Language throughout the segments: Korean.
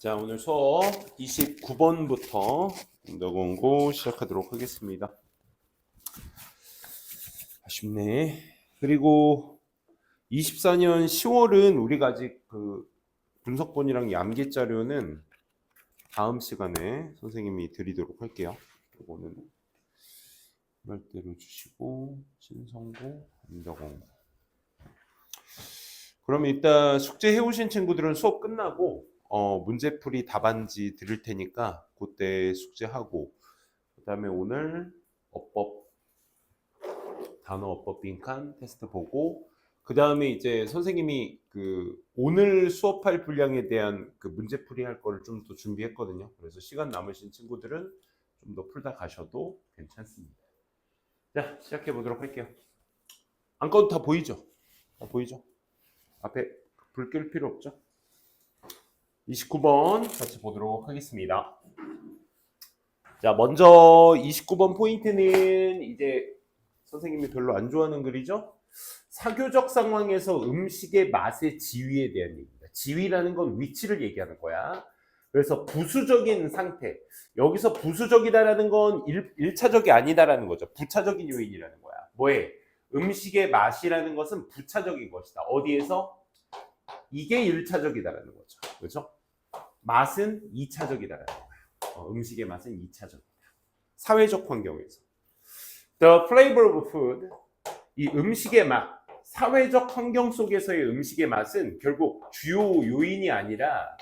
자, 오늘 수업 29번부터 공고 시작하도록 하겠습니다. 아쉽네. 그리고 24년 10월은 우리가 아직 그 분석본이랑 암기 자료는 다음 시간에 선생님이 드리도록 할게요. 이거는 말대로 주시고 신성고, 암덕원고. 그럼 일단 숙제 해오신 친구들은 수업 끝나고 문제풀이 답안지 드릴 테니까 그때 숙제하고, 그 다음에 오늘 어법 단어 어법 빈칸 테스트 보고, 그 다음에 이제 선생님이 그 오늘 수업할 분량에 대한 그 문제풀이 할 거를 좀 더 준비했거든요. 그래서 시간 남으신 친구들은 좀 더 풀다 가셔도 괜찮습니다. 자, 시작해 보도록 할게요. 안건 다 보이죠? 다 보이죠? 앞에 불 끌 필요 없죠? 29번 같이 보도록 하겠습니다. 자, 먼저 29번 포인트는 이제 선생님이 별로 안 좋아하는 글이죠? 사교적 상황에서 음식의 맛의 지위에 대한 얘기입니다. 지위라는 건 위치를 얘기하는 거야. 그래서 부수적인 상태. 여기서 부수적이다라는 건 1차적이 아니다라는 거죠. 부차적인 요인이라는 거야. 뭐에? 음식의 맛이라는 것은 부차적인 것이다. 어디에서? 이게 1차적이다라는 거죠. 그렇죠? 맛은 2차적이다라는 거야. 음식의 맛은 2차적이다. 사회적 환경에서. The flavor of food, 이 음식의 맛, 사회적 환경 속에서의 음식의 맛은 결국 주요 요인이 아니라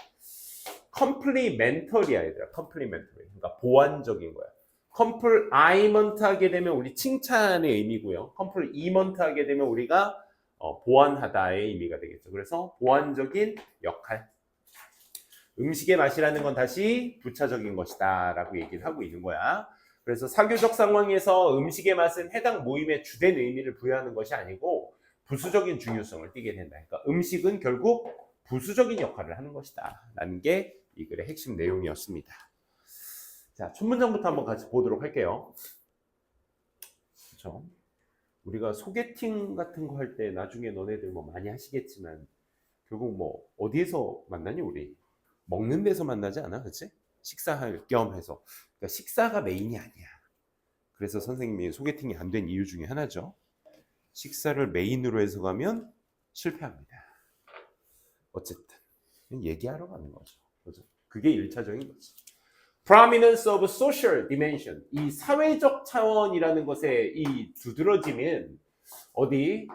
complementary야, 얘들아. complementary. 그러니까 보완적인 거야. complement 하게 되면 우리 칭찬의 의미고요. complement 하게 되면 우리가 보완하다의 의미가 되겠죠. 그래서 보완적인 역할. 음식의 맛이라는 건 다시 부차적인 것이다 라고 얘기를 하고 있는 거야. 그래서 사교적 상황에서 음식의 맛은 해당 모임의 주된 의미를 부여하는 것이 아니고 부수적인 중요성을 띠게 된다. 그러니까 음식은 결국 부수적인 역할을 하는 것이다 라는 게 이 글의 핵심 내용이었습니다. 자, 첫 문장부터 한번 같이 보도록 할게요. 그렇죠? 우리가 소개팅 같은 거 할 때 나중에 너네들 뭐 많이 하시겠지만 결국 뭐 어디에서 만나니 우리? 먹는 데서 만나지 않아? 그치? 식사할 겸 해서. 그러니까 식사가 메인이 아니야. 그래서 선생님이 소개팅이 안 된 이유 중에 하나죠. 식사를 메인으로 해서 가면 실패합니다. 어쨌든 얘기하러 가는 거죠. 그죠? 그게 1차적인 거지. Prominence of social dimension. 이 사회적 차원이라는 것에 이 두드러짐은 어디?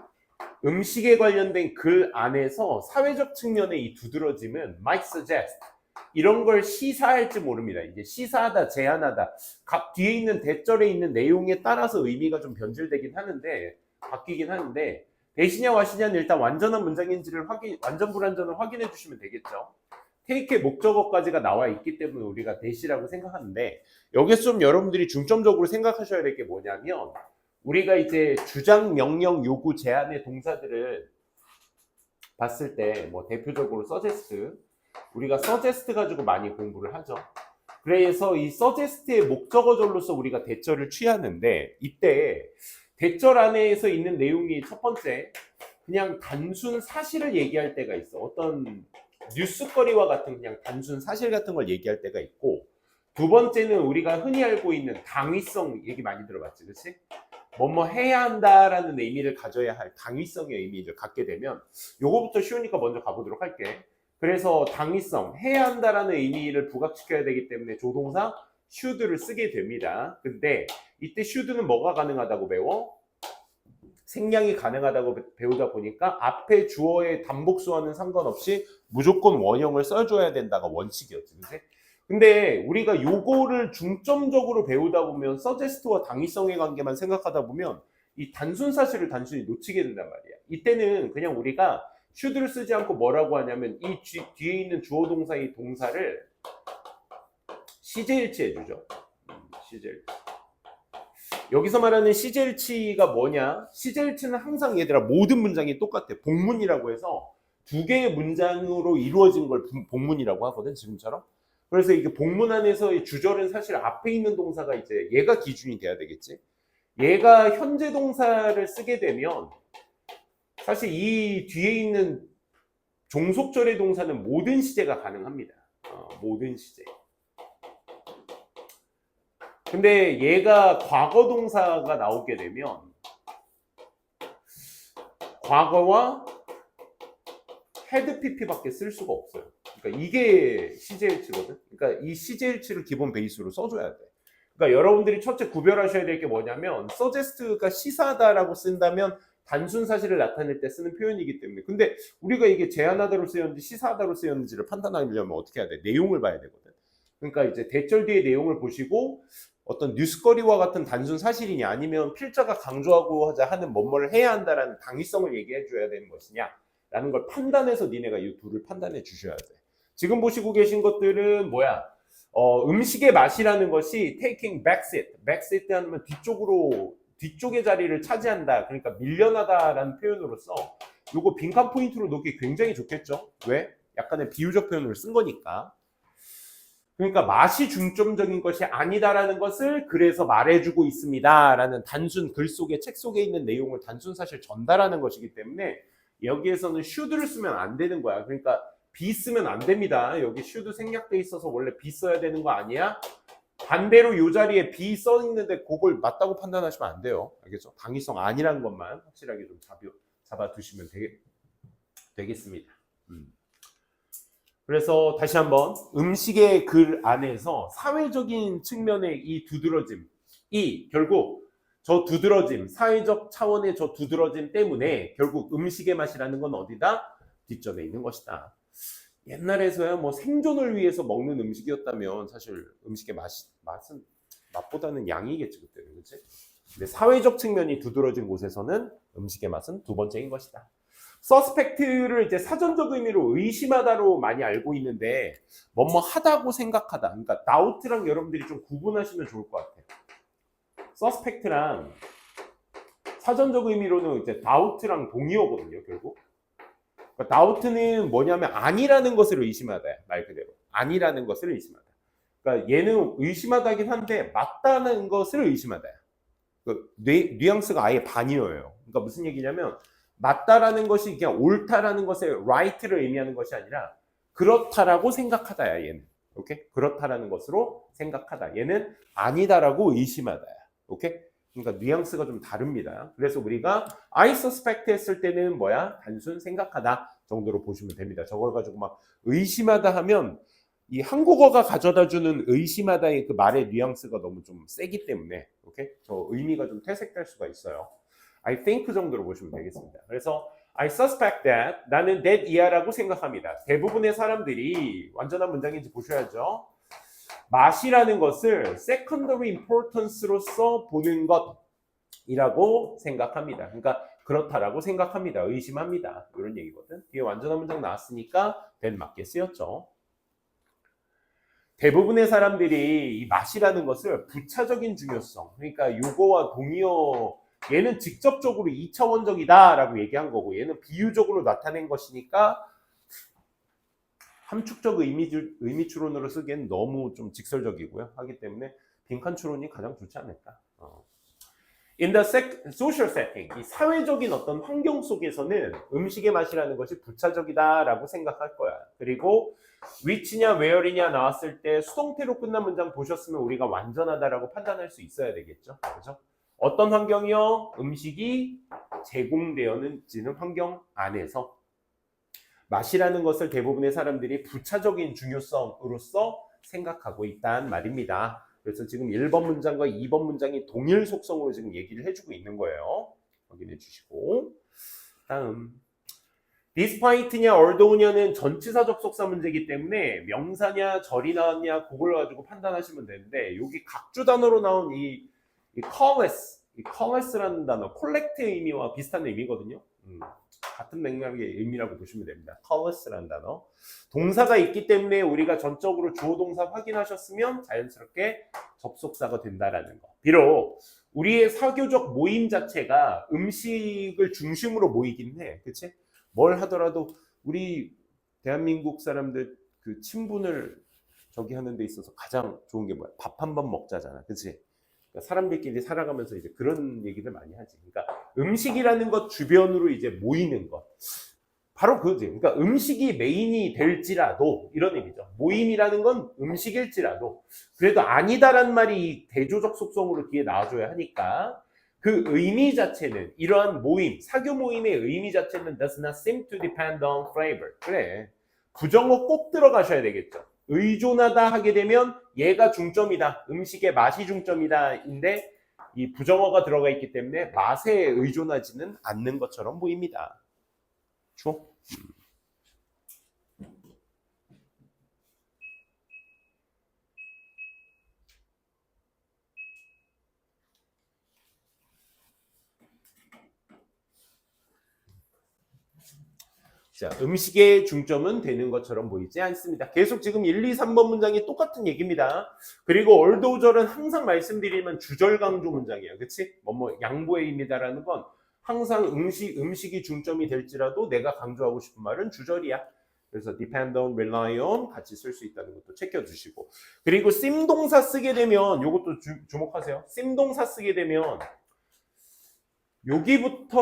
음식에 관련된 글 안에서 사회적 측면의 이 두드러짐은 might suggest, 이런 걸 시사할지 모릅니다. 이제 시사하다, 제안하다, 각 뒤에 있는 대절에 있는 내용에 따라서 의미가 좀 변질되긴 하는데, 바뀌긴 하는데, 대시냐 와시냐는 일단 완전한 문장인지를 완전 불완전을 확인해 주시면 되겠죠. 테이크의 목적어까지가 나와 있기 때문에 우리가 대시라고 생각하는데, 여기서 좀 여러분들이 중점적으로 생각하셔야 될 게 뭐냐면, 우리가 이제 주장, 명령, 요구, 제안의 동사들을 봤을 때 뭐 대표적으로 suggest, 우리가 suggest 가지고 많이 공부를 하죠. 그래서 이 suggest의 목적어절로서 우리가 대절을 취하는데, 이때 대절 안에서 있는 내용이 첫 번째, 그냥 단순 사실을 얘기할 때가 있어. 어떤 뉴스거리와 같은 그냥 단순 사실 같은 걸 얘기할 때가 있고, 두 번째는 우리가 흔히 알고 있는 당위성 얘기 많이 들어봤지, 그렇지? 뭐뭐 해야 한다라는 의미를 가져야 할 당위성의 의미를 갖게 되면, 요거부터 쉬우니까 먼저 가보도록 할게. 그래서 당위성, 해야 한다라는 의미를 부각시켜야 되기 때문에 조동사 should를 쓰게 됩니다. 근데 이때 should는 뭐가 가능하다고 배워? 생략이 가능하다고 배우다 보니까 앞에 주어의 단복수와는 상관없이 무조건 원형을 써줘야 된다가 원칙이었지, 그치? 근데 우리가 요거를 중점적으로 배우다 보면 suggest와 당위성의 관계만 생각하다 보면 이 단순 사실을 단순히 놓치게 된단 말이야. 이때는 그냥 우리가 should를 쓰지 않고 뭐라고 하냐면 이 뒤에 있는 주어 동사의 동사를 시제일치 해주죠. 시제일치. 여기서 말하는 시제일치가 뭐냐? 시제일치는 항상 얘들아 모든 문장이 똑같아. 복문이라고 해서 두 개의 문장으로 이루어진 걸 복문이라고 하거든, 지금처럼. 그래서 이게 복문 안에서의 주절은 사실 앞에 있는 동사가 이제 얘가 기준이 돼야 되겠지. 얘가 현재 동사를 쓰게 되면 사실 이 뒤에 있는 종속절의 동사는 모든 시제가 가능합니다. 모든 시제. 근데 얘가 과거 동사가 나오게 되면 과거와 헤드 PP밖에 쓸 수가 없어요. 그러니까 이게 시제일치거든. 그러니까 이 시제일치를 기본 베이스로 써줘야 돼. 그러니까 여러분들이 첫째 구별하셔야 될 게 뭐냐면 suggest가 시사하다라고 쓴다면 단순 사실을 나타낼 때 쓰는 표현이기 때문에. 근데 우리가 이게 제안하다로 쓰였는지 시사하다로 쓰였는지를 판단하려면 어떻게 해야 돼? 내용을 봐야 되거든. 그러니까 이제 대절 뒤의 내용을 보시고 어떤 뉴스거리와 같은 단순 사실이냐 아니면 필자가 강조하고자 하는 뭐뭐를 해야 한다라는 당위성을 얘기해 줘야 되는 것이냐 라는 걸 판단해서 니네가 이 둘을 판단해 주셔야 돼. 지금 보시고 계신 것들은 뭐야? 음식의 맛이라는 것이 taking backseat. backseat 하면 뒤쪽의 자리를 차지한다. 그러니까 밀려나다라는 표현으로서 요거 빈칸 포인트로 놓기 굉장히 좋겠죠? 왜? 약간의 비유적 표현을 쓴 거니까. 그러니까 맛이 중점적인 것이 아니다라는 것을 그래서 말해주고 있습니다라는 단순 글 속에 책 속에 있는 내용을 단순 사실 전달하는 것이기 때문에 여기에서는 should를 쓰면 안 되는 거야. 그러니까 be 쓰면 안 됩니다. 여기 should 생략돼 있어서 원래 be 써야 되는 거 아니야? 반대로 이 자리에 be 써 있는데 그걸 맞다고 판단하시면 안 돼요. 알겠죠? 당위성 아니라는 것만 확실하게 좀 잡아두시면 되겠습니다. 그래서 다시 한번 음식의 글 안에서 사회적인 측면의 이 두드러짐, 이 결국 저 두드러짐, 사회적 차원의 저 두드러짐 때문에 결국 음식의 맛이라는 건 어디다? 뒷점에 있는 것이다. 옛날에서야 뭐 생존을 위해서 먹는 음식이었다면 사실 음식의 맛은 맛보다는 양이겠지 그때는, 그렇지? 근데 사회적 측면이 두드러진 곳에서는 음식의 맛은 두 번째인 것이다. 서스펙트를 이제 사전적 의미로 의심하다로 많이 알고 있는데 뭐뭐 하다고 생각하다. 그러니까 doubt랑 여러분들이 좀 구분하시면 좋을 것 같아요. 서스펙트랑 사전적 의미로는 이제 doubt랑 동의어거든요, 결국. 그러니까 doubt는 뭐냐면 아니라는 것을 의심하다. 말 그대로. 아니라는 것을 의심하다. 그러니까 얘는 의심하다긴 한데 맞다는 것을 의심하다. 그 뉘앙스가 아예 반이어요. 그러니까 무슨 얘기냐면 맞다라는 것이 그냥 옳다라는 것의 right를 의미하는 것이 아니라 그렇다라고 생각하다야 얘는. 오케이? 그렇다라는 것으로 생각하다. 얘는 아니다라고 의심하다야. 오케이? 그러니까 뉘앙스가 좀 다릅니다. 그래서 우리가 I suspect 했을 때는 뭐야? 단순 생각하다 정도로 보시면 됩니다. 저걸 가지고 막 의심하다 하면 이 한국어가 가져다주는 의심하다의 그 말의 뉘앙스가 너무 좀 세기 때문에 오케이? 저 의미가 좀 퇴색될 수가 있어요. I think 정도로 보시면 되겠습니다. 그래서 I suspect that 나는 that 이하라고 생각합니다. 대부분의 사람들이 완전한 문장인지 보셔야죠. 맛이라는 것을 secondary importance로서 보는 것이라고 생각합니다. 그러니까 그렇다라고 생각합니다. 의심합니다. 이런 얘기거든. 뒤에 완전한 문장 나왔으니까 that 맞게 쓰였죠. 대부분의 사람들이 이 맛이라는 것을 부차적인 중요성, 그러니까 요거와 동의어 얘는 직접적으로 2차원적이다 라고 얘기한 거고 얘는 비유적으로 나타낸 것이니까 함축적 의미 추론으로 쓰기엔 너무 좀 직설적이고요. 하기 때문에 빈칸 추론이 가장 좋지 않을까. In the social setting, 이 사회적인 어떤 환경 속에서는 음식의 맛이라는 것이 부차적이다라고 생각할 거야. 그리고 which냐 where이냐 나왔을 때 수동태로 끝난 문장 보셨으면 우리가 완전하다라고 판단할 수 있어야 되겠죠. 그렇죠? 어떤 환경이요? 음식이 제공되어지는 환경 안에서 맛이라는 것을 대부분의 사람들이 부차적인 중요성으로서 생각하고 있다는 말입니다. 그래서 지금 1번 문장과 2번 문장이 동일 속성으로 지금 얘기를 해주고 있는 거예요. 확인해 주시고 다음 despite냐 although냐는 전치사적 속사 문제이기 때문에 명사냐 절이 나왔냐 그걸 가지고 판단하시면 되는데 여기 각주 단어로 나온 이 careless라는 단어 콜렉트의 의미와 비슷한 의미거든요. 같은 맥락의 의미라고 보시면 됩니다. careless라는 단어. 동사가 있기 때문에 우리가 전적으로 주어 동사 확인하셨으면 자연스럽게 접속사가 된다라는 거. 비록 우리의 사교적 모임 자체가 음식을 중심으로 모이긴 해. 그치? 뭘 하더라도 우리 대한민국 사람들 그 친분을 저기 하는 데 있어서 가장 좋은 게 뭐야? 밥 한 번 먹자잖아. 그치? 그러니까 사람들끼리 살아가면서 이제 그런 얘기를 많이 하지. 그러니까 음식이라는 것 주변으로 이제 모이는 것. 바로 그거지. 그러니까 음식이 메인이 될지라도 이런 의미죠. 모임이라는 건 음식일지라도 그래도 아니다란 말이 대조적 속성으로 뒤에 나와줘야 하니까 그 의미 자체는 이러한 모임, 사교 모임의 의미 자체는 does not seem to depend on flavor. 그래. 부정어 꼭 들어가셔야 되겠죠. 의존하다 하게 되면 얘가 중점이다. 음식의 맛이 중점이다. 인데 이 부정어가 들어가 있기 때문에 맛에 의존하지는 않는 것처럼 보입니다. 줘? 자, 음식의 중점은 되는 것처럼 보이지 않습니다. 계속 지금 1, 2, 3번 문장이 똑같은 얘기입니다. 그리고 얼도절은 항상 말씀드리면 주절 강조 문장이에요. 그치? 양보의 의미다라는 건 항상 음식이 중점이 될지라도 내가 강조하고 싶은 말은 주절이야. 그래서 depend on, rely on 같이 쓸 수 있다는 것도 챙겨주시고. 그리고 sim 동사 쓰게 되면 이것도 주목하세요. sim 동사 쓰게 되면 여기부터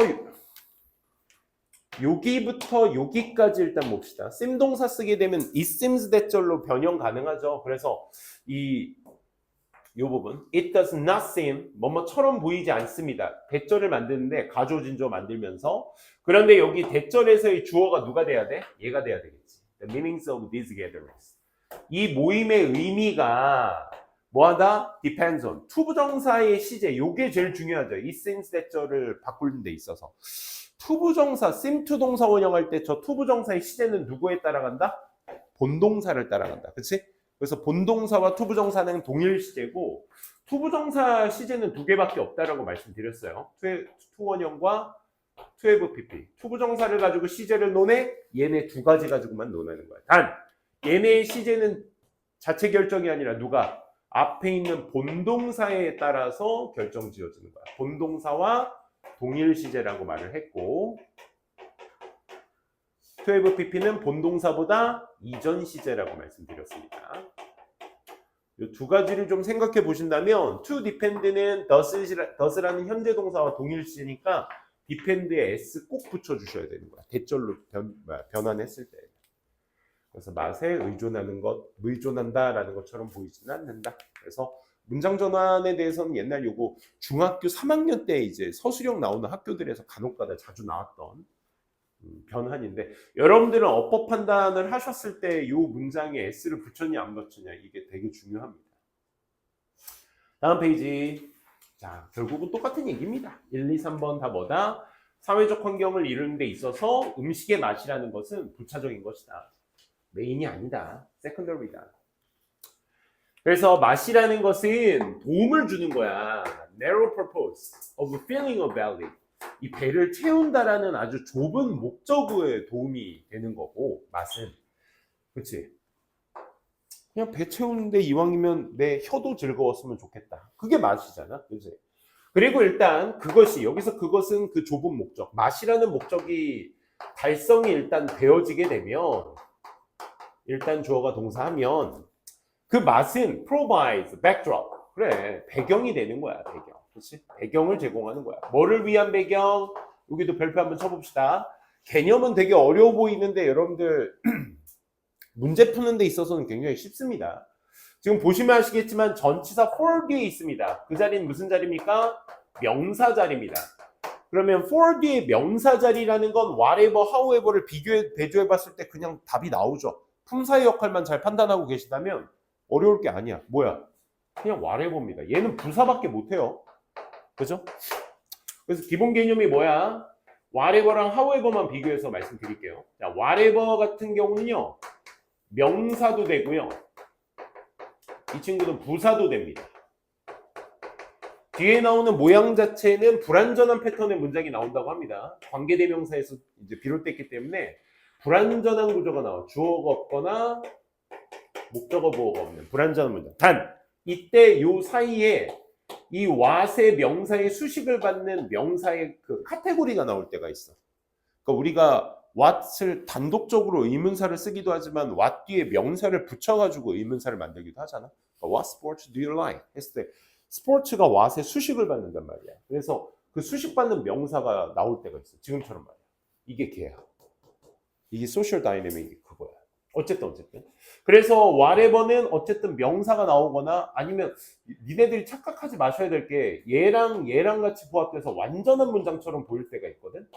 여기까지 일단 봅시다. sim 동사 쓰게 되면 it seems that절로 변형 가능하죠. 그래서 이 부분 it does not seem 뭐뭐처럼 보이지 않습니다. 대절을 만드는데 가조진조 만들면서 그런데 여기 대절에서의 주어가 누가 돼야 돼? 얘가 돼야 되겠지. The meanings of these gatherings. 이 모임의 의미가 뭐하다? depends on. 투부정사의 시제 요게 제일 중요하죠. it seems that절을 바꾸는 데 있어서. 투부정사, seem to 동사 원형할 때 저 투부정사의 시제는 누구에 따라간다? 본동사를 따라간다. 그치? 그래서 본동사와 투부정사는 동일 시제고 투부정사 시제는 두 개밖에 없다라고 말씀드렸어요. 투원형과 투에브 PP. 투부정사를 가지고 시제를 논해 얘네 두 가지 가지고만 논하는 거야. 단 얘네의 시제는 자체 결정이 아니라 누가? 앞에 있는 본동사에 따라서 결정 지어지는 거야. 본동사와 동일 시제라고 말을 했고 12pp는 본동사보다 이전 시제라고 말씀드렸습니다. 이 두 가지를 좀 생각해 보신다면 to depend는 does라는 현재 동사와 동일 시제니까 depend에 s 꼭 붙여주셔야 되는 거야. 대절로 변환했을 때. 그래서 맛에 의존한다라는 것처럼 보이지는 않는다. 그래서 문장 전환에 대해서는 옛날 요거 중학교 3학년 때 이제 서술형 나오는 학교들에서 간혹가다 자주 나왔던 변환인데 여러분들은 어법 판단을 하셨을 때 요 문장에 s를 붙였냐 안 붙였냐 이게 되게 중요합니다. 다음 페이지. 자, 결국은 똑같은 얘기입니다. 1, 2, 3번 다 뭐다? 사회적 환경을 이루는 데 있어서 음식의 맛이라는 것은 부차적인 것이다. 메인이 아니다. 세컨더리다. 그래서 맛이라는 것은 도움을 주는 거야. narrow purpose of filling a belly. 이 배를 채운다라는 아주 좁은 목적에 도움이 되는 거고 맛은. 그렇지? 그냥 배 채우는데 이왕이면 내 혀도 즐거웠으면 좋겠다. 그게 맛이잖아. 그렇지? 그리고 일단 여기서 그것은 그 좁은 목적. 맛이라는 목적이 달성이 일단 되어지게 되면 일단 주어가 동사하면 그 맛은 provides backdrop. 그래, 배경이 되는 거야. 배경. 그렇지? 배경을 제공하는 거야. 뭐를 위한 배경? 여기도 별표 한번 쳐봅시다. 개념은 되게 어려워 보이는데 여러분들 문제 푸는 데 있어서는 굉장히 쉽습니다. 지금 보시면 아시겠지만 전치사 for 뒤에 있습니다. 그 자리는 무슨 자리입니까? 명사 자리입니다. 그러면 for 뒤에 명사 자리라는 건 whatever, however를 대조해 봤을 때 그냥 답이 나오죠. 품사의 역할만 잘 판단하고 계시다면 어려울 게 아니야. 뭐야? 그냥 whatever입니다. 얘는 부사밖에 못해요. 그죠? 그래서 기본 개념이 뭐야? whatever랑 however만 비교해서 말씀드릴게요. 자, whatever 같은 경우는요. 명사도 되고요. 이 친구는 부사도 됩니다. 뒤에 나오는 모양 자체는 불완전한 패턴의 문장이 나온다고 합니다. 관계대명사에서 이제 비롯됐기 때문에 불완전한 구조가 나와. 주어가 없거나 목적어 보어가 없는 불완전한 문장. 단 이때 요 사이에 이 what의 명사의 수식을 받는 명사의 그 카테고리가 나올 때가 있어. 그러니까 우리가 what을 단독적으로 의문사를 쓰기도 하지만 what 뒤에 명사를 붙여가지고 의문사를 만들기도 하잖아. 그러니까 what sports do you like? 했을 때 스포츠가 what의 수식을 받는단 말이야. 그래서 그 수식받는 명사가 나올 때가 있어. 지금처럼 말이야. 이게 걔야. 이게 소셜 다이내믹이 그거야. 어쨌든. 그래서 whatever는 어쨌든 명사가 나오거나 아니면 니네들이 착각하지 마셔야 될 게 얘랑 같이 부합돼서 완전한 문장처럼 보일 때가 있거든.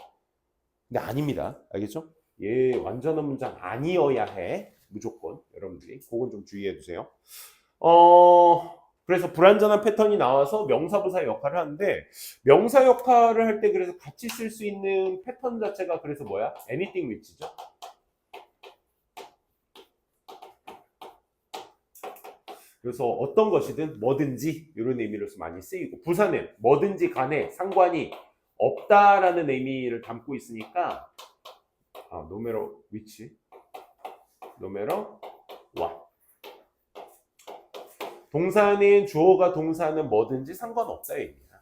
근데 아닙니다. 알겠죠? 얘 완전한 문장 아니어야 해. 무조건. 여러분들이. 그건 좀 주의해 주세요. 그래서 불완전한 패턴이 나와서 명사부사의 역할을 하는데 명사 역할을 할 때 그래서 같이 쓸 수 있는 패턴 자체가 그래서 뭐야? anything which죠. 그래서 어떤 것이든 뭐든지 이런 의미로서 많이 쓰이고 부사는 뭐든지 간에 상관이 없다라는 의미를 담고 있으니까 no matter which, no matter what. 동사는 주어가 동사는 뭐든지 상관없다 의미야.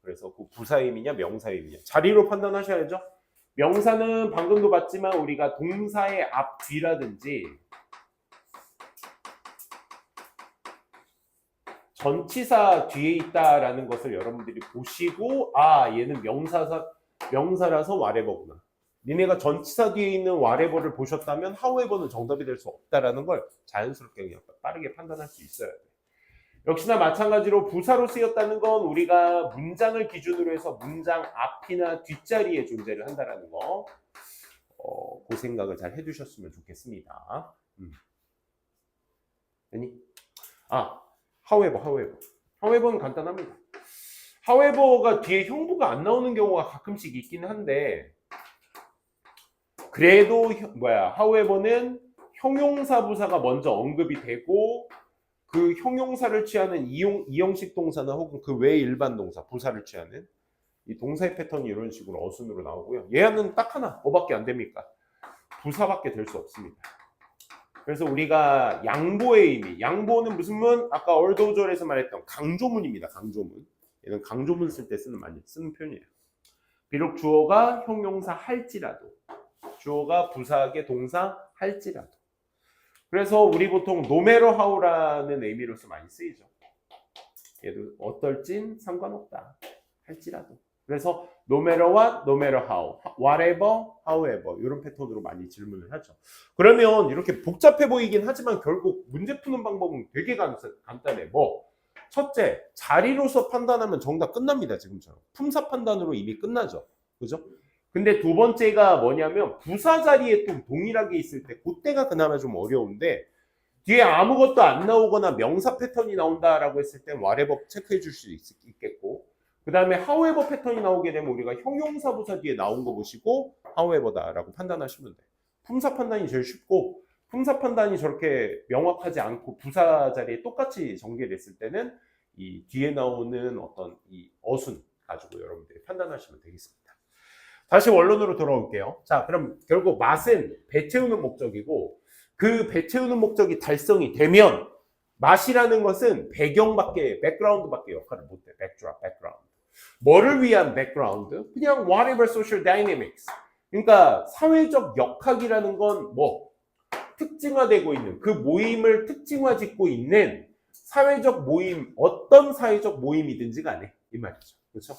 그래서 그 부사 의미냐 명사 의미냐 자리로 판단하셔야죠. 명사는 방금도 봤지만 우리가 동사의 앞 뒤라든지 전치사 뒤에 있다라는 것을 여러분들이 보시고 얘는 명사라서 whatever구나. 니네가 전치사 뒤에 있는 whatever를 보셨다면 however는 정답이 될 수 없다라는 걸 자연스럽게 그냥 빠르게 판단할 수 있어야 돼. 역시나 마찬가지로 부사로 쓰였다는 건 우리가 문장을 기준으로 해서 문장 앞이나 뒷자리에 존재를 한다라는 거 그 생각을 잘 해주셨으면 좋겠습니다. 아니? however는 간단합니다. however가 뒤에 형부가 안 나오는 경우가 가끔씩 있긴 한데 그래도 however는 형용사 부사가 먼저 언급이 되고 그 형용사를 취하는 이형식 동사나 혹은 그 외 일반 동사 부사를 취하는 이 동사의 패턴이 이런 식으로 어순으로 나오고요. 얘는 딱 하나 뭐밖에 안 됩니까? 부사밖에 될 수 없습니다. 그래서 우리가 양보의 의미, 양보는 무슨 문? 아까 얼도절에서 말했던 강조문입니다. 강조문. 얘는 강조문 쓸 때 많이 쓰는 표현이에요. 비록 주어가 형용사 할지라도, 주어가 부사하게 동사 할지라도. 그래서 우리 보통 no matter how라는 의미로서 많이 쓰이죠. 얘도 어떨진 상관없다. 할지라도. 그래서 no matter what, no matter how, whatever, however 이런 패턴으로 많이 질문을 하죠. 그러면 이렇게 복잡해 보이긴 하지만 결국 문제 푸는 방법은 되게 간단해. 첫째, 자리로서 판단하면 정답 끝납니다. 지금처럼. 품사 판단으로 이미 끝나죠. 그죠? 근데 두 번째가 뭐냐면 부사 자리에 또 동일하게 있을 때 그때가 그나마 좀 어려운데 뒤에 아무것도 안 나오거나 명사 패턴이 나온다라고 했을 땐 whatever 체크해 줄 수 있겠고 그 다음에 however 패턴이 나오게 되면 우리가 형용사 부사 뒤에 나온 거 보시고 however다라고 판단하시면 돼요. 품사 판단이 제일 쉽고 품사 판단이 저렇게 명확하지 않고 부사 자리에 똑같이 전개됐을 때는 이 뒤에 나오는 어떤 이 어순 가지고 여러분들이 판단하시면 되겠습니다. 다시 원론으로 돌아올게요. 자, 그럼 결국 맛은 배 채우는 목적이고 그 배 채우는 목적이 달성이 되면 맛이라는 것은 백그라운드밖에 역할을 못해. 백그라운드. 뭐를 위한 백그라운드? 그냥 whatever social dynamics. 그러니까 사회적 역학이라는 건 특징화되고 있는 그 모임을 특징화짓고 있는 사회적 모임, 어떤 사회적 모임이든지 간에 이 말이죠. 그렇죠?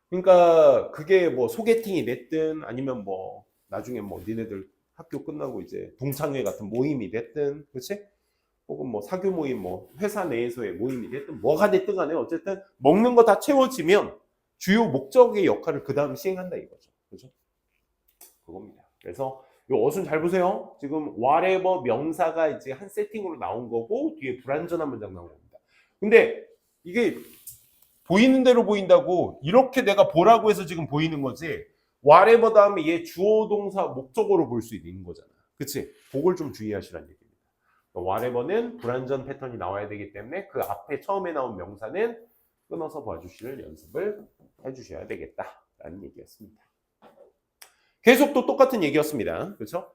그러니까 그게 소개팅이 됐든 아니면 나중에 니네들 학교 끝나고 이제 동창회 같은 모임이 됐든 그렇지? 혹은 사교 모임 회사 내에서의 모임이 됐든 뭐가 됐든 간에 어쨌든 먹는 거 다 채워지면 주요 목적의 역할을 그 다음 시행한다 이거죠. 그죠? 그겁니다. 그래서 이 어순 잘 보세요. 지금 whatever 명사가 이제 한 세팅으로 나온 거고 뒤에 불완전한 문장 나온 겁니다. 근데 이게 보이는 대로 보인다고 이렇게 내가 보라고 해서 지금 보이는 거지 whatever 다음에 얘 주어 동사 목적어로 볼 수 있는 거잖아. 그치? 그걸 좀 주의하시라는 얘기입니다. whatever는 불완전 패턴이 나와야 되기 때문에 그 앞에 처음에 나온 명사는 끊어서 봐주시는 연습을 해주셔야 되겠다라는 얘기였습니다. 계속 또 똑같은 얘기였습니다. 그렇죠?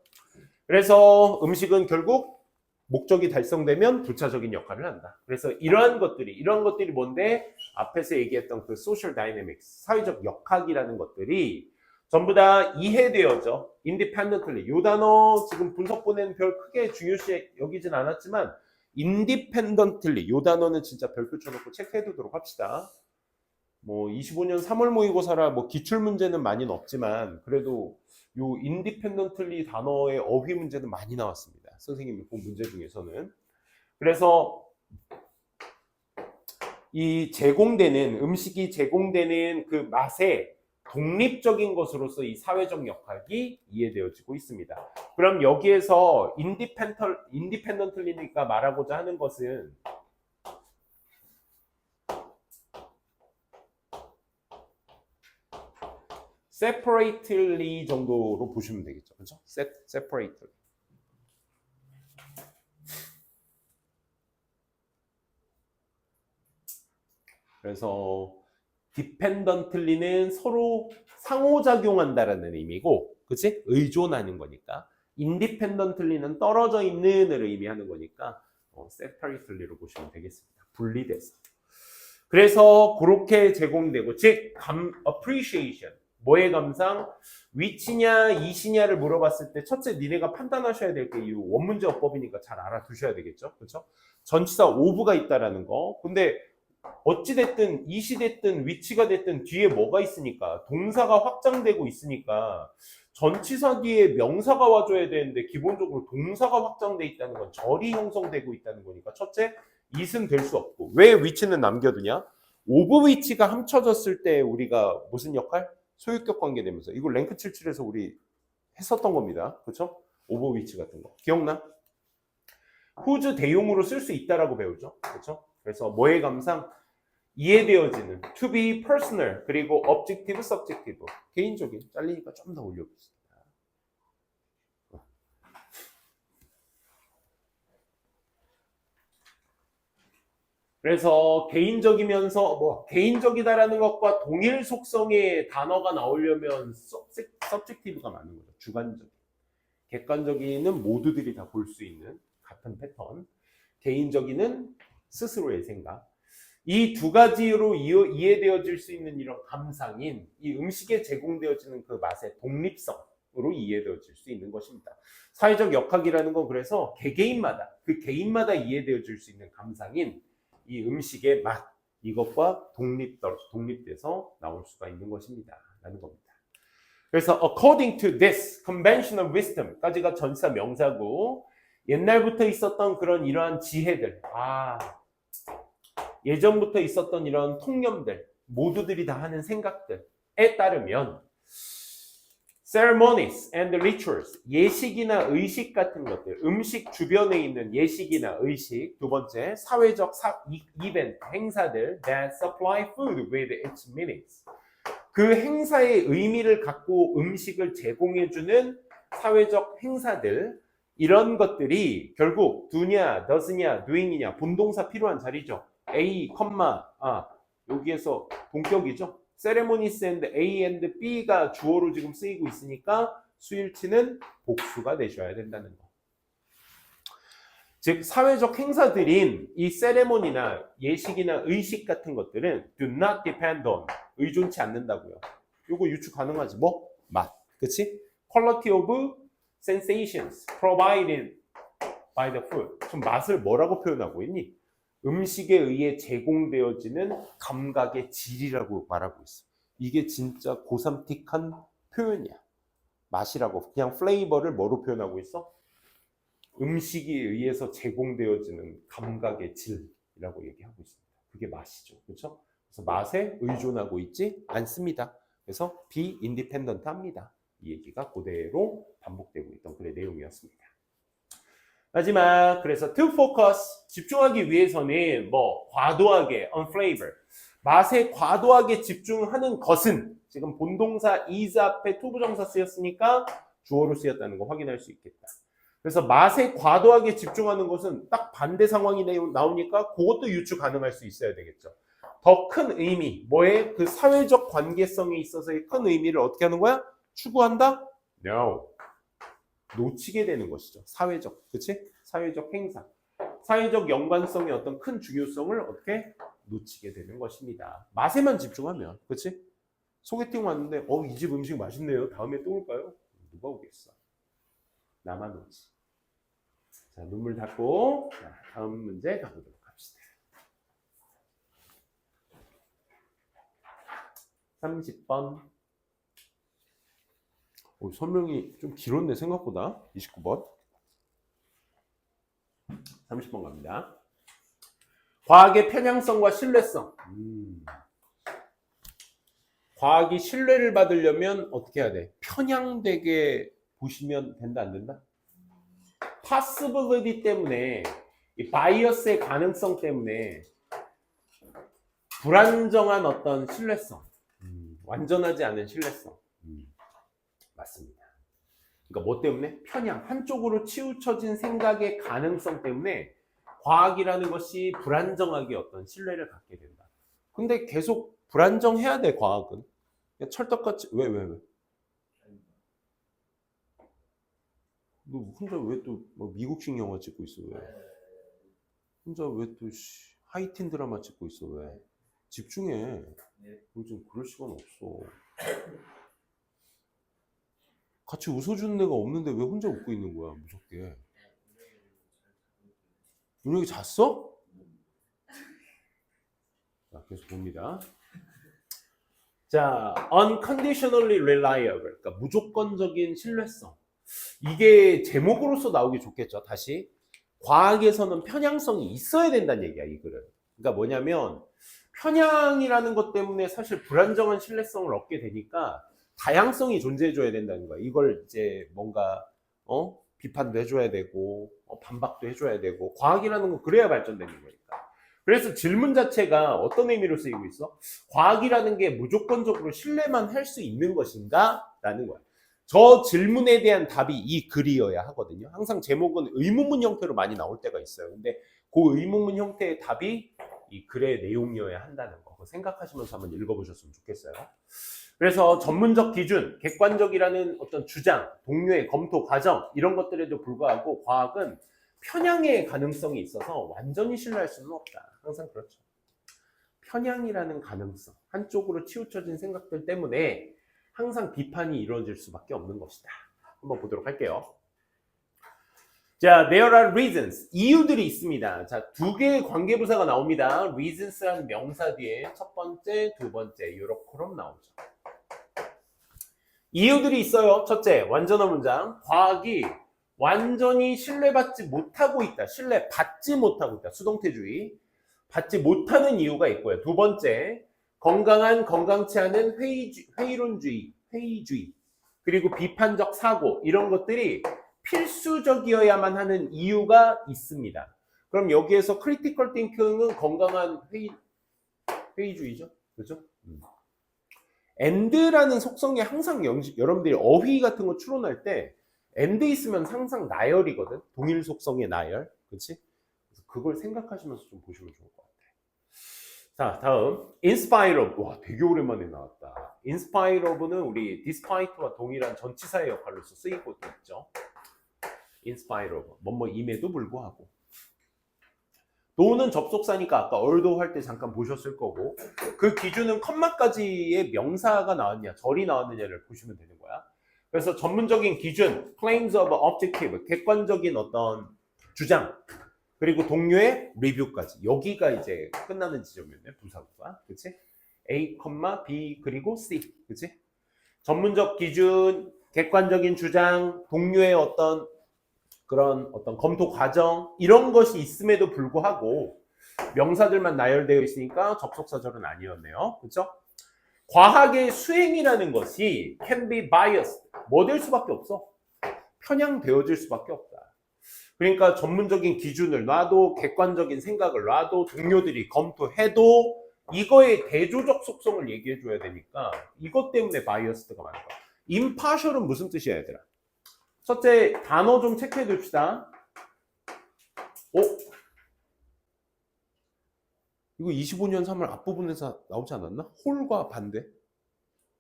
그래서 음식은 결국 목적이 달성되면 부차적인 역할을 한다. 그래서 이런 것들이 뭔데? 앞에서 얘기했던 그 social dynamics, 사회적 역학이라는 것들이 전부 다 이해되어져. independently. 이 단어 지금 분석본에는 별 크게 중요시 여기진 않았지만 independently 이 단어는 진짜 별 붙여놓고 체크해 두도록 합시다. 뭐 25년 3월 모의고사라 뭐 기출 문제는 많이는 없지만 그래도 요 인디펜던틀리 단어의 어휘 문제는 많이 나왔습니다. 선생님이 본 문제 중에서는. 그래서 이 제공되는 음식이 제공되는 그 맛의 독립적인 것으로서 이 사회적 역학이 이해되어지고 있습니다. 그럼 여기에서 인디펜던틀리니까 말하고자 하는 것은 separately 정도로 보시면 되겠죠. 그렇죠? separately. 그래서 dependently는 서로 상호작용한다라는 의미고, 그치? 의존하는 거니까. independently는 떨어져 있는을 의미하는 거니까 separately로 보시면 되겠습니다. 분리돼서. 그래서 그렇게 제공되고, 즉 appreciation, 뭐의 감상? 위치냐 이시냐를 물어봤을 때 첫째 니네가 판단하셔야 될 게 이 원문제어법이니까 잘 알아두셔야 되겠죠. 그렇죠? 전치사 오브가 있다라는 거. 근데 어찌됐든 이시 됐든 위치가 됐든 뒤에 뭐가 있으니까 동사가 확장되고 있으니까 전치사 뒤에 명사가 와줘야 되는데 기본적으로 동사가 확장돼 있다는 건 절이 형성되고 있다는 거니까 첫째 it은 될 수 없고 왜 위치는 남겨두냐? 오브 위치가 합쳐졌을 때 우리가 무슨 역할? 소유격 관계 되면서 이거 랭크 77에서 우리 했었던 겁니다. 그렇죠? 오브 위치 같은 거 기억나? whose 대용으로 쓸 수 있다라고 배우죠. 그렇죠? 그래서 뭐의 감상? 이해되어지는 to be personal 그리고 objective, subjective 개인적인 잘리니까 좀 더 올려보겠습니다. 그래서 개인적이면서 개인적이다라는 것과 동일 속성의 단어가 나오려면 subjective가 맞는 거죠. 주관적. 객관적인은 모두들이 다 볼 수 있는 같은 패턴. 개인적인은 스스로의 생각. 이 두 가지로 이해되어질 수 있는 이런 감상인 이 음식에 제공되어지는 그 맛의 독립성으로 이해되어질 수 있는 것입니다. 사회적 역학이라는 건 그래서 개개인마다 그 개인마다 이해되어질 수 있는 감상인 이 음식의 맛 이것과 독립돼서 나올 수가 있는 것입니다. 라는 겁니다. 그래서 according to this conventional wisdom까지가 전치사 명사고 옛날부터 있었던 그런 이러한 지혜들 예전부터 있었던 이런 통념들 모두들이 다 하는 생각들에 따르면 ceremonies and rituals 예식이나 의식 같은 것들 음식 주변에 있는 예식이나 의식 두 번째 사회적 이벤트 행사들 that supply food with its meanings 그 행사의 의미를 갖고 음식을 제공해주는 사회적 행사들 이런 것들이 결국 do냐, does냐, doing이냐 본동사 필요한 자리죠. A, 여기에서 동격이죠. ceremonies and A and B가 주어로 지금 쓰이고 있으니까 수일치는 복수가 되셔야 된다는 거. 즉 사회적 행사들인 이 세레모니나 예식이나 의식 같은 것들은 do not depend on 의존치 않는다고요. 요거 유추 가능하지 뭐? 맛. 그치? quality of sensations provided by the food. 그럼 맛을 뭐라고 표현하고 있니? 음식에 의해 제공되어지는 감각의 질이라고 말하고 있어. 이게 진짜 고삼틱한 표현이야. 맛이라고. 그냥 플레이버를 뭐로 표현하고 있어? 음식에 의해서 제공되어지는 감각의 질이라고 얘기하고 있습니다. 그게 맛이죠. 그렇죠? 그래서 맛에 의존하고 있지 않습니다. 그래서 be independent 합니다. 이 얘기가 그대로 반복되고 있던 그의 내용이었습니다. 마지막 그래서 to focus 집중하기 위해서는 과도하게 on flavor 맛에 과도하게 집중하는 것은 지금 본동사 is 앞에 to 부정사 쓰였으니까 주어로 쓰였다는 거 확인할 수 있겠다. 그래서 맛에 과도하게 집중하는 것은 딱 반대 상황이 나오니까 그것도 유추 가능할 수 있어야 되겠죠. 더 큰 의미, 뭐의 그 사회적 관계성에 있어서의 큰 의미를 어떻게 하는 거야? 추구한다? No. 놓치게 되는 것이죠. 사회적, 그치? 사회적 행사. 사회적 연관성의 어떤 큰 중요성을 어떻게 놓치게 되는 것입니다. 맛에만 집중하면, 그치? 소개팅 왔는데, 이 집 음식 맛있네요. 다음에 또 올까요? 누가 오겠어? 나만 오지. 자, 눈물 닫고, 다음 문제 가보도록 합시다. 30번. 설명이 좀 길었네 생각보다. 29번. 30번 갑니다. 과학의 편향성과 신뢰성. 과학이 신뢰를 받으려면 어떻게 해야 돼? 편향되게 보시면 된다 안 된다? possibility 때문에, 이 바이어스의 가능성 때문에 불안정한 어떤 신뢰성, 완전하지 않은 신뢰성. 맞습니다. 그러니까 뭐 때문에? 편향, 한쪽으로 치우쳐진 생각의 가능성 때문에 과학이라는 것이 불안정하게 어떤 신뢰를 갖게 된다. 근데 계속 불안정해야 돼, 과학은. 철떡같이, 왜? 너 혼자 왜 또 미국식 영화 찍고 있어, 왜? 혼자 왜 또 하이틴 드라마 찍고 있어, 왜? 집중해. 요즘 그럴 시간 없어. 같이 웃어주는 애가 없는데 왜 혼자 웃고 있는 거야, 무섭게. 윤혁이 잤어? 자, 계속 봅니다. 자, unconditionally reliable. 그러니까 무조건적인 신뢰성. 이게 제목으로서 나오기 좋겠죠, 다시. 과학에서는 편향성이 있어야 된다는 얘기야, 이 글은. 그러니까 뭐냐면, 편향이라는 것 때문에 사실 불안정한 신뢰성을 얻게 되니까 다양성이 존재해줘야 된다는 거야. 이걸 이제 뭔가, 비판도 해줘야 되고, 반박도 해줘야 되고, 과학이라는 건 그래야 발전되는 거니까. 그래서 질문 자체가 어떤 의미로 쓰이고 있어? 과학이라는 게 무조건적으로 신뢰만 할 수 있는 것인가? 라는 거야. 저 질문에 대한 답이 이 글이어야 하거든요. 항상 제목은 의문문 형태로 많이 나올 때가 있어요. 근데 그 의문문 형태의 답이 이 글의 내용이어야 한다는 거. 그거 생각하시면서 한번 읽어보셨으면 좋겠어요. 그래서 전문적 기준, 객관적이라는 어떤 주장, 동료의 검토 과정 이런 것들에도 불구하고 과학은 편향의 가능성이 있어서 완전히 신뢰할 수는 없다. 항상 그렇죠. 편향이라는 가능성, 한쪽으로 치우쳐진 생각들 때문에 항상 비판이 이루어질 수밖에 없는 것이다. 한번 보도록 할게요. 자, there are reasons. 이유들이 있습니다. 자, 두 개의 관계부사가 나옵니다. reasons라는 명사 뒤에 첫 번째, 두 번째 이렇게럼 나오죠. 이유들이 있어요. 첫째, 완전한 문장. 과학이 완전히 신뢰받지 못하고 있다. 신뢰받지 못하고 있다. 수동태주의. 받지 못하는 이유가 있고요. 두 번째, 건강한, 건강치 않은 회의론주의, 회의주의, 그리고 비판적 사고 이런 것들이 필수적이어야만 하는 이유가 있습니다. 그럼 여기에서 크리티컬 띵킹은 건강한 회의주의죠. 그렇죠? and라는 속성이 항상 여러분들이 어휘 같은 거 추론할 때 and 있으면 항상 나열이거든. 동일 속성의 나열. 그렇지? 그래서 그걸 생각하시면서 좀 보시면 좋을 것 같아요. 자, 다음 inspire of. 와, 되게 오랜만에 나왔다. inspire of는 우리 despite와 동일한 전치사의 역할로서 쓰이고 있죠. inspire of. 뭐뭐임에도 불구하고. do는 접속사니까 아까 although 할 때 잠깐 보셨을 거고, 그 기준은 컴마까지의 명사가 나왔냐 절이 나왔느냐를 보시면 되는 거야. 그래서 전문적인 기준 claims of objective, 객관적인 어떤 주장, 그리고 동료의 리뷰까지. 여기가 이제 끝나는 지점이었네, 부사구가. 그치? A, B, 그리고 C. 그치? 전문적 기준, 객관적인 주장, 동료의 어떤 그런 어떤 검토 과정, 이런 것이 있음에도 불구하고 명사들만 나열되어 있으니까 접속사절은 아니었네요. 그쵸? 과학의 수행이라는 것이 can be biased. 뭐 될 수밖에 없어? 편향되어질 수밖에 없다. 그러니까 전문적인 기준을 놔도 객관적인 생각을 놔도 동료들이 검토해도 이거의 대조적 속성을 얘기해 줘야 되니까 이것 때문에 바이어스가 많은 거야. impartial은 무슨 뜻이야, 얘들아? 첫째 단어 좀 체크해 둡시다. 이거 25년 3월 앞부분에서 나오지 않았나? 홀과 반대.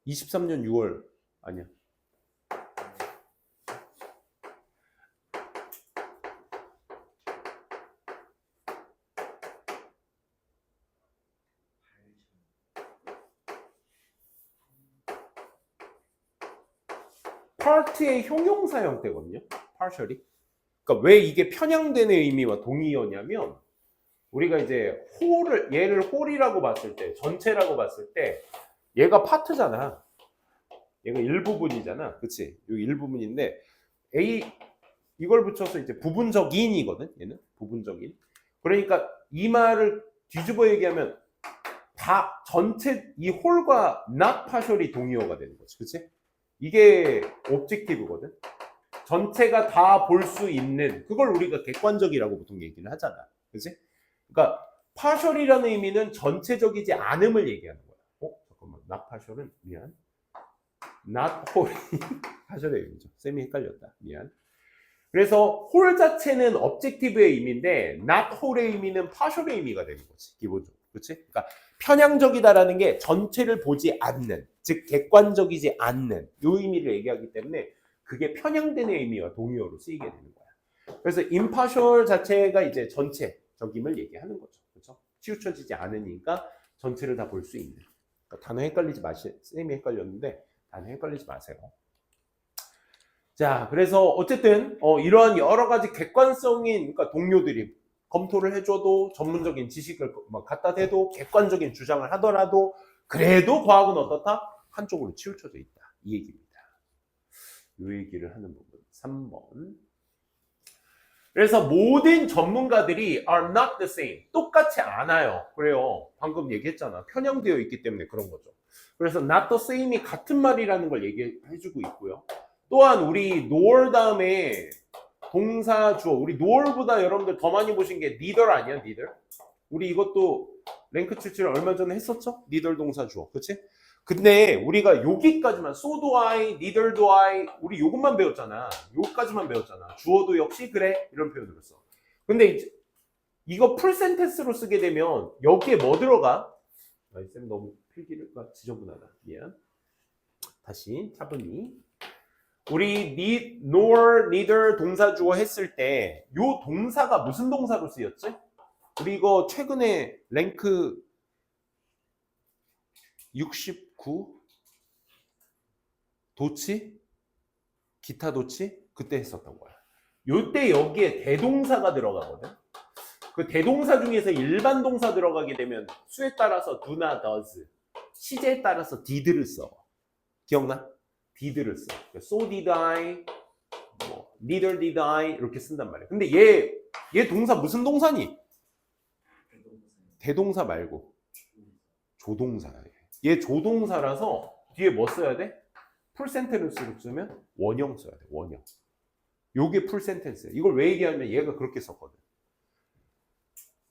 23년 6월 아니야. part의 형용사 형태거든요. partially. 그러니까 왜 이게 편향되는 의미와 동의어냐면 우리가 이제 얘를 홀이라고 봤을 때, 전체라고 봤을 때 얘가 파트잖아. 얘가 일부분이잖아. 그치? 여기 일부분인데 A 이걸 붙여서 이제 부분적인이거든. 얘는 부분적인. 그러니까 이 말을 뒤집어 얘기하면 다 전체 이 홀과 not partial이 동의어가 되는 거지. 그치? 이게 옵젝티브거든. 전체가 다 볼 수 있는 그걸 우리가 객관적이라고 보통 얘기를 하잖아. 그치? 그러니까 partial이라는 의미는 전체적이지 않음을 얘기하는 거야. 잠깐만. not partial은 미안. not whole partial의 의미죠. 쌤이 헷갈렸다. 미안. 그래서 홀 자체는 objective의 의미인데 not whole의 의미는 partial의 의미가 되는 거지. 기본적으로. 그렇지? 그러니까 편향적이다라는 게 전체를 보지 않는, 즉 객관적이지 않는 이 의미를 얘기하기 때문에 그게 편향된 의미와 동의어로 쓰이게 되는 거야. 그래서 impartial 자체가 이제 전체적임을 얘기하는 거죠. 그렇죠? 치우쳐지지 않으니까 전체를 다 볼 수 있는. 그러니까 단어 헷갈리지 마세요. 쌤이 헷갈렸는데 단어 헷갈리지 마세요. 자, 그래서 어쨌든 이러한 여러 가지 객관성인 그러니까 동료들이 검토를 해줘도 전문적인 지식을 막 갖다 대도 객관적인 주장을 하더라도 그래도 과학은 어떻다? 한쪽으로 치우쳐져 있다. 이 얘기입니다. 이 얘기를 하는 부분 3번. 그래서 모든 전문가들이 are not the same. 똑같이 않아요. 그래요. 방금 얘기했잖아. 편향되어 있기 때문에 그런 거죠. 그래서 not the same이 같은 말이라는 걸 얘기해주고 있고요. 또한 우리 nor 다음에 동사 주어. 우리 nor보다 여러분들 더 많이 보신 게 neither 아니야? neither. 우리 이것도 랭크 출제를 얼마 전에 했었죠? neither 동사 주어. 그치? 근데 우리가 여기까지만 so do I, neither do I 우리 요것만 배웠잖아. 요까지만 배웠잖아. 주어도 역시 그래 이런 표현으로 써. 근데 이제 이거 풀 센텐스로 쓰게 되면 여기에 뭐 들어가? 쌤 너무 필기를 지저분하다. 미안. 다시 차분히. 우리 need, nor, neither 동사 주어 했을 때 요 동사가 무슨 동사로 쓰였지? 우리 이거 최근에 랭크 69 도치? 기타 도치? 그때 했었던 거야. 요때 여기에 대동사가 들어가거든. 그 대동사 중에서 일반 동사 들어가게 되면 수에 따라서 do나 does, 시제에 따라서 did를 써. 기억나? did를 써. so did I, neither did I 이렇게 쓴단 말이야. 근데 얘 동사 무슨 동사니? 대동사 말고 조동사야. 얘 조동사라서 뒤에 뭐 써야 돼? 풀 센텐스로 쓰면 원형 써야 돼. 원형. 요게 풀 센텐스야. 이걸 왜 얘기하면 얘가 그렇게 썼거든.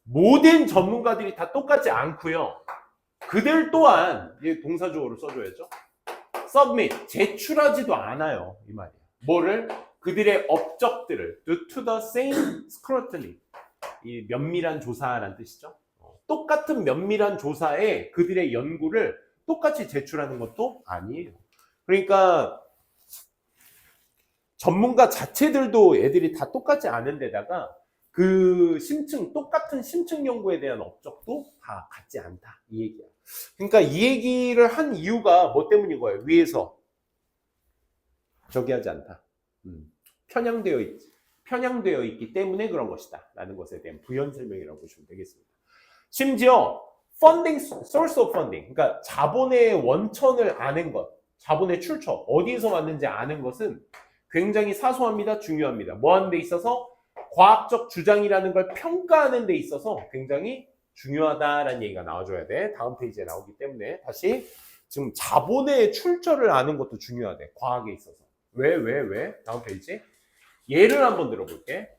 모든 전문가들이 다 똑같지 않고요. 그들 또한 얘 동사 주어를 써줘야죠. submit, 제출하지도 않아요. 이 말이야. 뭐를? 그들의 업적들을 due to the same scrutiny. 이 면밀한 조사라는 뜻이죠. 똑같은 면밀한 조사에 그들의 연구를 똑같이 제출하는 것도 아니에요. 그러니까 전문가 자체들도 애들이 다 똑같지 않은 데다가 그 똑같은 심층 연구에 대한 업적도 다 같지 않다. 이 얘기야. 그러니까 이 얘기를 한 이유가 뭐 때문인 거예요? 위에서 저기 하지 않다. 편향되어 있기 때문에 그런 것이다. 라는 것에 대한 부연 설명이라고 보시면 되겠습니다. 심지어 funding, source of funding, 그러니까 자본의 원천을 아는 것, 자본의 출처, 어디에서 왔는지 아는 것은 굉장히 사소합니다. 중요합니다. 뭐 하는 데 있어서? 과학적 주장이라는 걸 평가하는 데 있어서 굉장히 중요하다라는 얘기가 나와줘야 돼. 다음 페이지에 나오기 때문에 다시 지금 자본의 출처를 아는 것도 중요하대. 과학에 있어서. 왜? 다음 페이지. 예를 한번 들어볼게.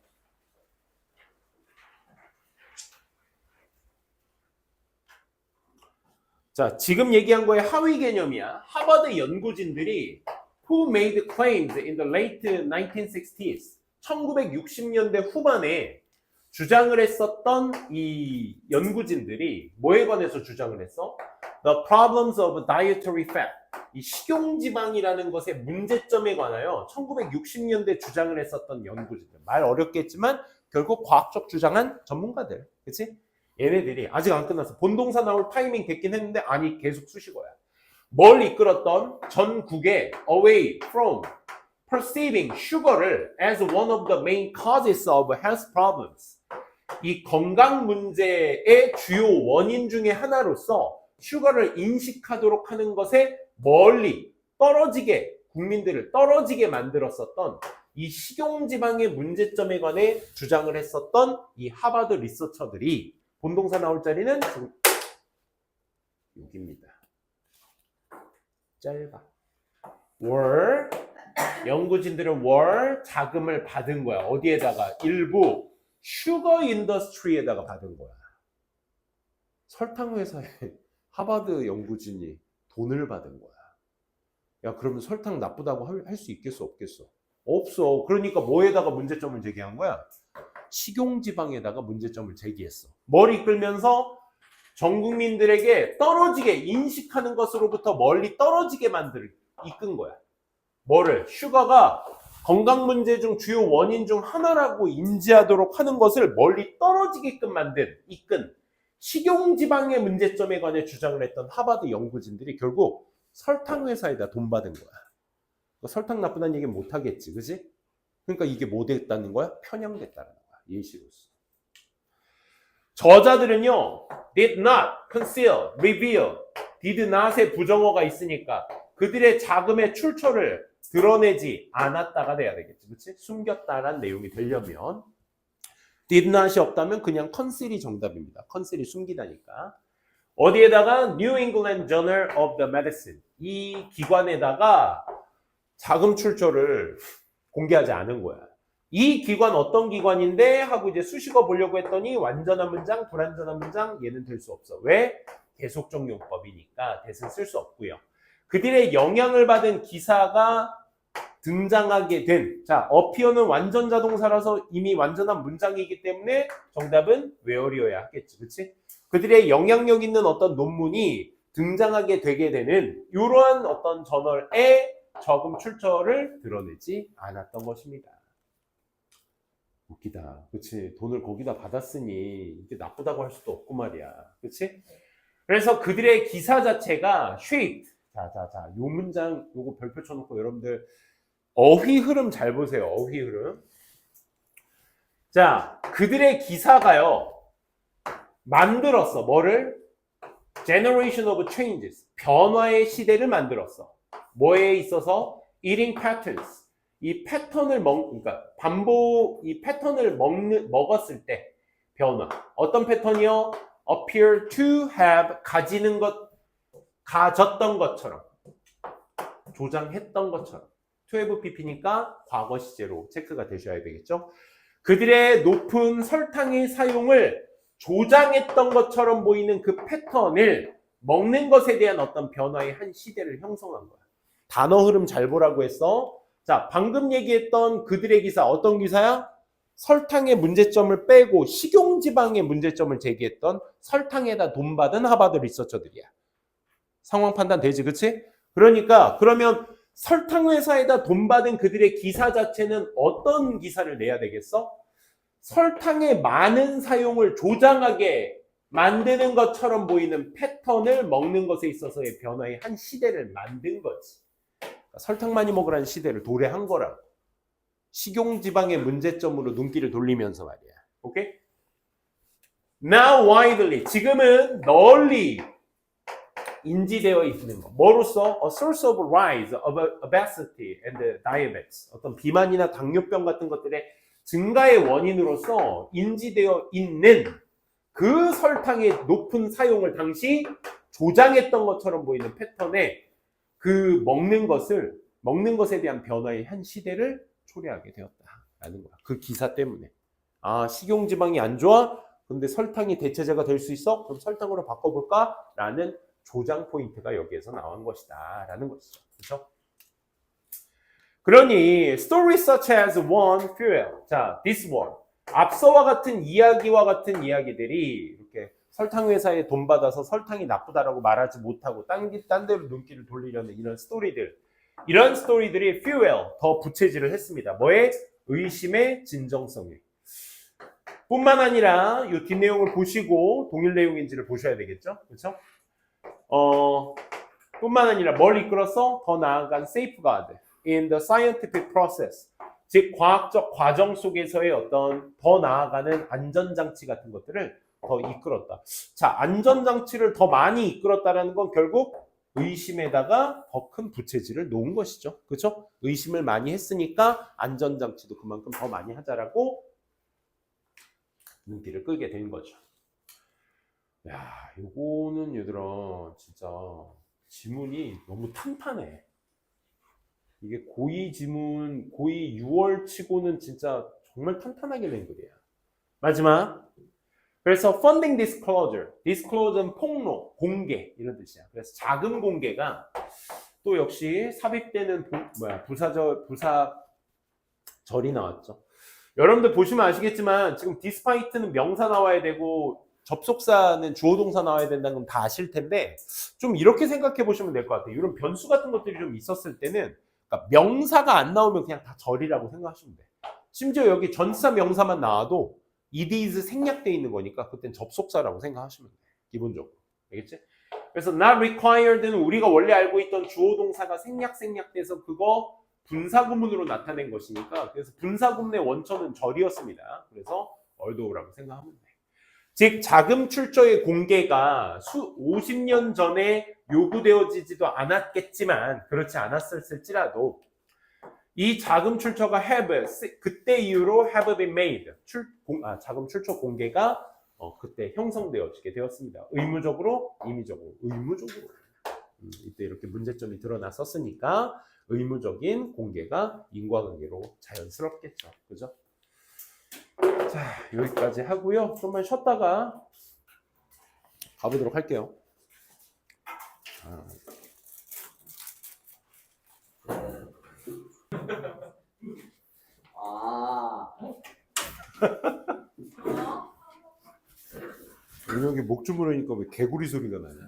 자, 지금 얘기한 거의 하위 개념이야. 하버드 연구진들이 who made claims in the late 1960s 1960년대 후반에 주장을 했었던 이 연구진들이 뭐에 관해서 주장을 했어? The problems of dietary fat. 이 식용지방이라는 것의 문제점에 관하여 1960년대 주장을 했었던 연구진들. 말 어렵게 했지만 결국 과학적 주장한 전문가들. 그치? 얘네들이 아직 안 끝났어. 본동사 나올 타이밍 됐긴 했는데 아니 계속 수식어야. 뭘 이끌었던 전국에 away from perceiving sugar를 as one of the main causes of health problems. 이 건강 문제의 주요 원인 중에 하나로서 슈거를 인식하도록 하는 것에 멀리 떨어지게 국민들을 떨어지게 만들었었던 이 식용지방의 문제점에 관해 주장을 했었던 이 하버드 리서처들이 본동사 나올 자리는 지금 여기입니다. 짧아. were 연구진들은 were 자금을 받은 거야. 어디에다가? 일부 슈거 인더스트리에다가 받은 거야. 설탕 회사에 하버드 연구진이 돈을 받은 거야. 야, 그러면 설탕 나쁘다고 할 수 있겠어, 없겠어? 없어. 그러니까 뭐에다가 문제점을 제기한 거야? 식용지방에다가 문제점을 제기했어. 뭘 이끌면서 전 국민들에게 떨어지게 인식하는 것으로부터 멀리 떨어지게 이끈 거야. 뭐를? 슈거가 건강 문제 중 주요 원인 중 하나라고 인지하도록 하는 것을 멀리 떨어지게끔 이끈 식용지방의 문제점에 관해 주장을 했던 하버드 연구진들이 결국 설탕 회사에다 돈 받은 거야. 설탕 나쁘다는 얘기는 못 하겠지, 그지? 그러니까 이게 뭐 됐다는 거야? 편향됐다는 거야, 예시로서. 저자들은요, did not, conceal, reveal, did not의 부정어가 있으니까 그들의 자금의 출처를 드러내지 않았다가 돼야 되겠지, 그치? 숨겼다란 내용이 되려면 did not이 없다면 그냥 conceal이 정답입니다. conceal이 숨기다니까. 어디에다가 New England Journal of the Medicine 이 기관에다가 자금 출처를 공개하지 않은 거야. 이 기관 어떤 기관인데 하고 이제 수식어 보려고 했더니 완전한 문장, 불완전한 문장 얘는 될 수 없어. 왜? 계속적 용법이니까 대신 쓸 수 없고요. 그들의 영향을 받은 기사가 등장하게 된, 자, 어피어는 완전 자동사라서 이미 완전한 문장이기 때문에 정답은 where이어야 하겠지, 그치? 그들의 영향력 있는 어떤 논문이 등장하게 되게 되는 이러한 어떤 저널의 저금 출처를 드러내지 않았던 것입니다. 웃기다, 그치? 돈을 거기다 받았으니 이게 나쁘다고 할 수도 없고 말이야, 그치? 그래서 그들의 기사 자체가 shaped, 요 문장 요거 별표 쳐놓고 여러분들 어휘 흐름 잘 보세요. 어휘 흐름. 자, 그들의 기사가요 만들었어. 뭐를? Generation of Changes. 변화의 시대를 만들었어. 뭐에 있어서? Eating patterns. 이 패턴을 그러니까 반복 이 패턴을 먹었을 때 변화. 어떤 패턴이요? Appear to have 가졌던 것처럼. 조장했던 것처럼. 12pp니까 과거 시제로 체크가 되셔야 되겠죠. 그들의 높은 설탕의 사용을 조장했던 것처럼 보이는 그 패턴을 먹는 것에 대한 어떤 변화의 한 시대를 형성한 거야. 단어 흐름 잘 보라고 했어. 자, 방금 얘기했던 그들의 기사 어떤 기사야? 설탕의 문제점을 빼고 식용지방의 문제점을 제기했던 설탕에다 돈 받은 하버드 리서처들이야. 상황 판단 되지, 그치? 그러니까 그러면 설탕 회사에다 돈 받은 그들의 기사 자체는 어떤 기사를 내야 되겠어? 설탕의 많은 사용을 조장하게 만드는 것처럼 보이는 패턴을 먹는 것에 있어서의 변화의 한 시대를 만든 거지. 그러니까 설탕 많이 먹으라는 시대를 도래한 거라고. 식용지방의 문제점으로 눈길을 돌리면서 말이야. 오케이? Now widely. 지금은 널리 인지되어 있는 거. 뭐로써? A source of rise of obesity and diabetes. 어떤 비만이나 당뇨병 같은 것들의 증가의 원인으로서 인지되어 있는 그 설탕의 높은 사용을 당시 조장했던 것처럼 보이는 패턴에 그 먹는 것에 대한 변화의 한 시대를 초래하게 되었다라는 거야. 그 기사 때문에. 아, 식용지방이 안 좋아? 근데 설탕이 대체제가 될 수 있어? 그럼 설탕으로 바꿔볼까? 라는 조장 포인트가 여기에서 나온 것이다 라는 것이죠. 그렇죠? 그러니 stories such as one fuel. 자, this one. 앞서와 같은 이야기와 같은 이야기들이 이렇게 설탕 회사에 돈 받아서 설탕이 나쁘다라고 말하지 못하고 딴 데로 눈길을 돌리려는 이런 스토리들이 fuel 더 부채질을 했습니다. 뭐에? 의심의 진정성에. 뿐만 아니라 이 뒷내용을 보시고 동일 내용인지를 보셔야 되겠죠? 그렇죠? 뿐만 아니라 뭘 이끌었어? 더 나아간 safeguard in the scientific process. 즉 과학적 과정 속에서의 어떤 더 나아가는 안전장치 같은 것들을 더 이끌었다. 자, 안전장치를 더 많이 이끌었다라는 건 결국 의심에다가 더 큰 부채질을 놓은 것이죠. 그렇죠? 의심을 많이 했으니까 안전장치도 그만큼 더 많이 하자라고 눈길을 끌게 된 거죠. 야, 요거는 얘들아 진짜 지문이 너무 탄탄해. 이게 고의 지문, 고의 6월 치고는 진짜 정말 탄탄하게 낸 글이야. 마지막. 그래서 funding disclosure, disclosure는 폭로, 공개 이런 뜻이야. 그래서 자금 공개가 또 역시 삽입되는 부사절이 나왔죠. 여러분들 보시면 아시겠지만 지금 despite는 명사 나와야 되고 접속사는 주어 동사 나와야 된다는 건 다 아실 텐데 좀 이렇게 생각해 보시면 될 것 같아요. 이런 변수 같은 것들이 좀 있었을 때는 그러니까 명사가 안 나오면 그냥 다 절이라고 생각하시면 돼. 심지어 여기 전치사 명사만 나와도 it is 생략되어 있는 거니까 그땐 접속사라고 생각하시면 돼. 기본적으로. 알겠지? 그래서 not required는 우리가 원래 알고 있던 주어 동사가 생략돼서 그거 분사구문으로 나타낸 것이니까 그래서 분사구문의 원천은 절이었습니다. 그래서 얼도우라고 생각하면 돼. 즉 자금 출처의 공개가 50년 전에 요구되어지지도 않았겠지만 그렇지 않았을지라도 이 자금 출처가 그때 이후로 have been made 자금 출처 공개가 그때 형성되어지게 되었습니다. 의무적으로, 임의적으로, 의무적으로. 이때 이렇게 문제점이 드러났었으니까 의무적인 공개가 인과관계로 자연스럽겠죠. 그죠? 자, 여기까지 하고요. 좀만 쉬었다가 가보도록 할게요. 여기 목 주무르니까 왜 개구리 소리가 나냐?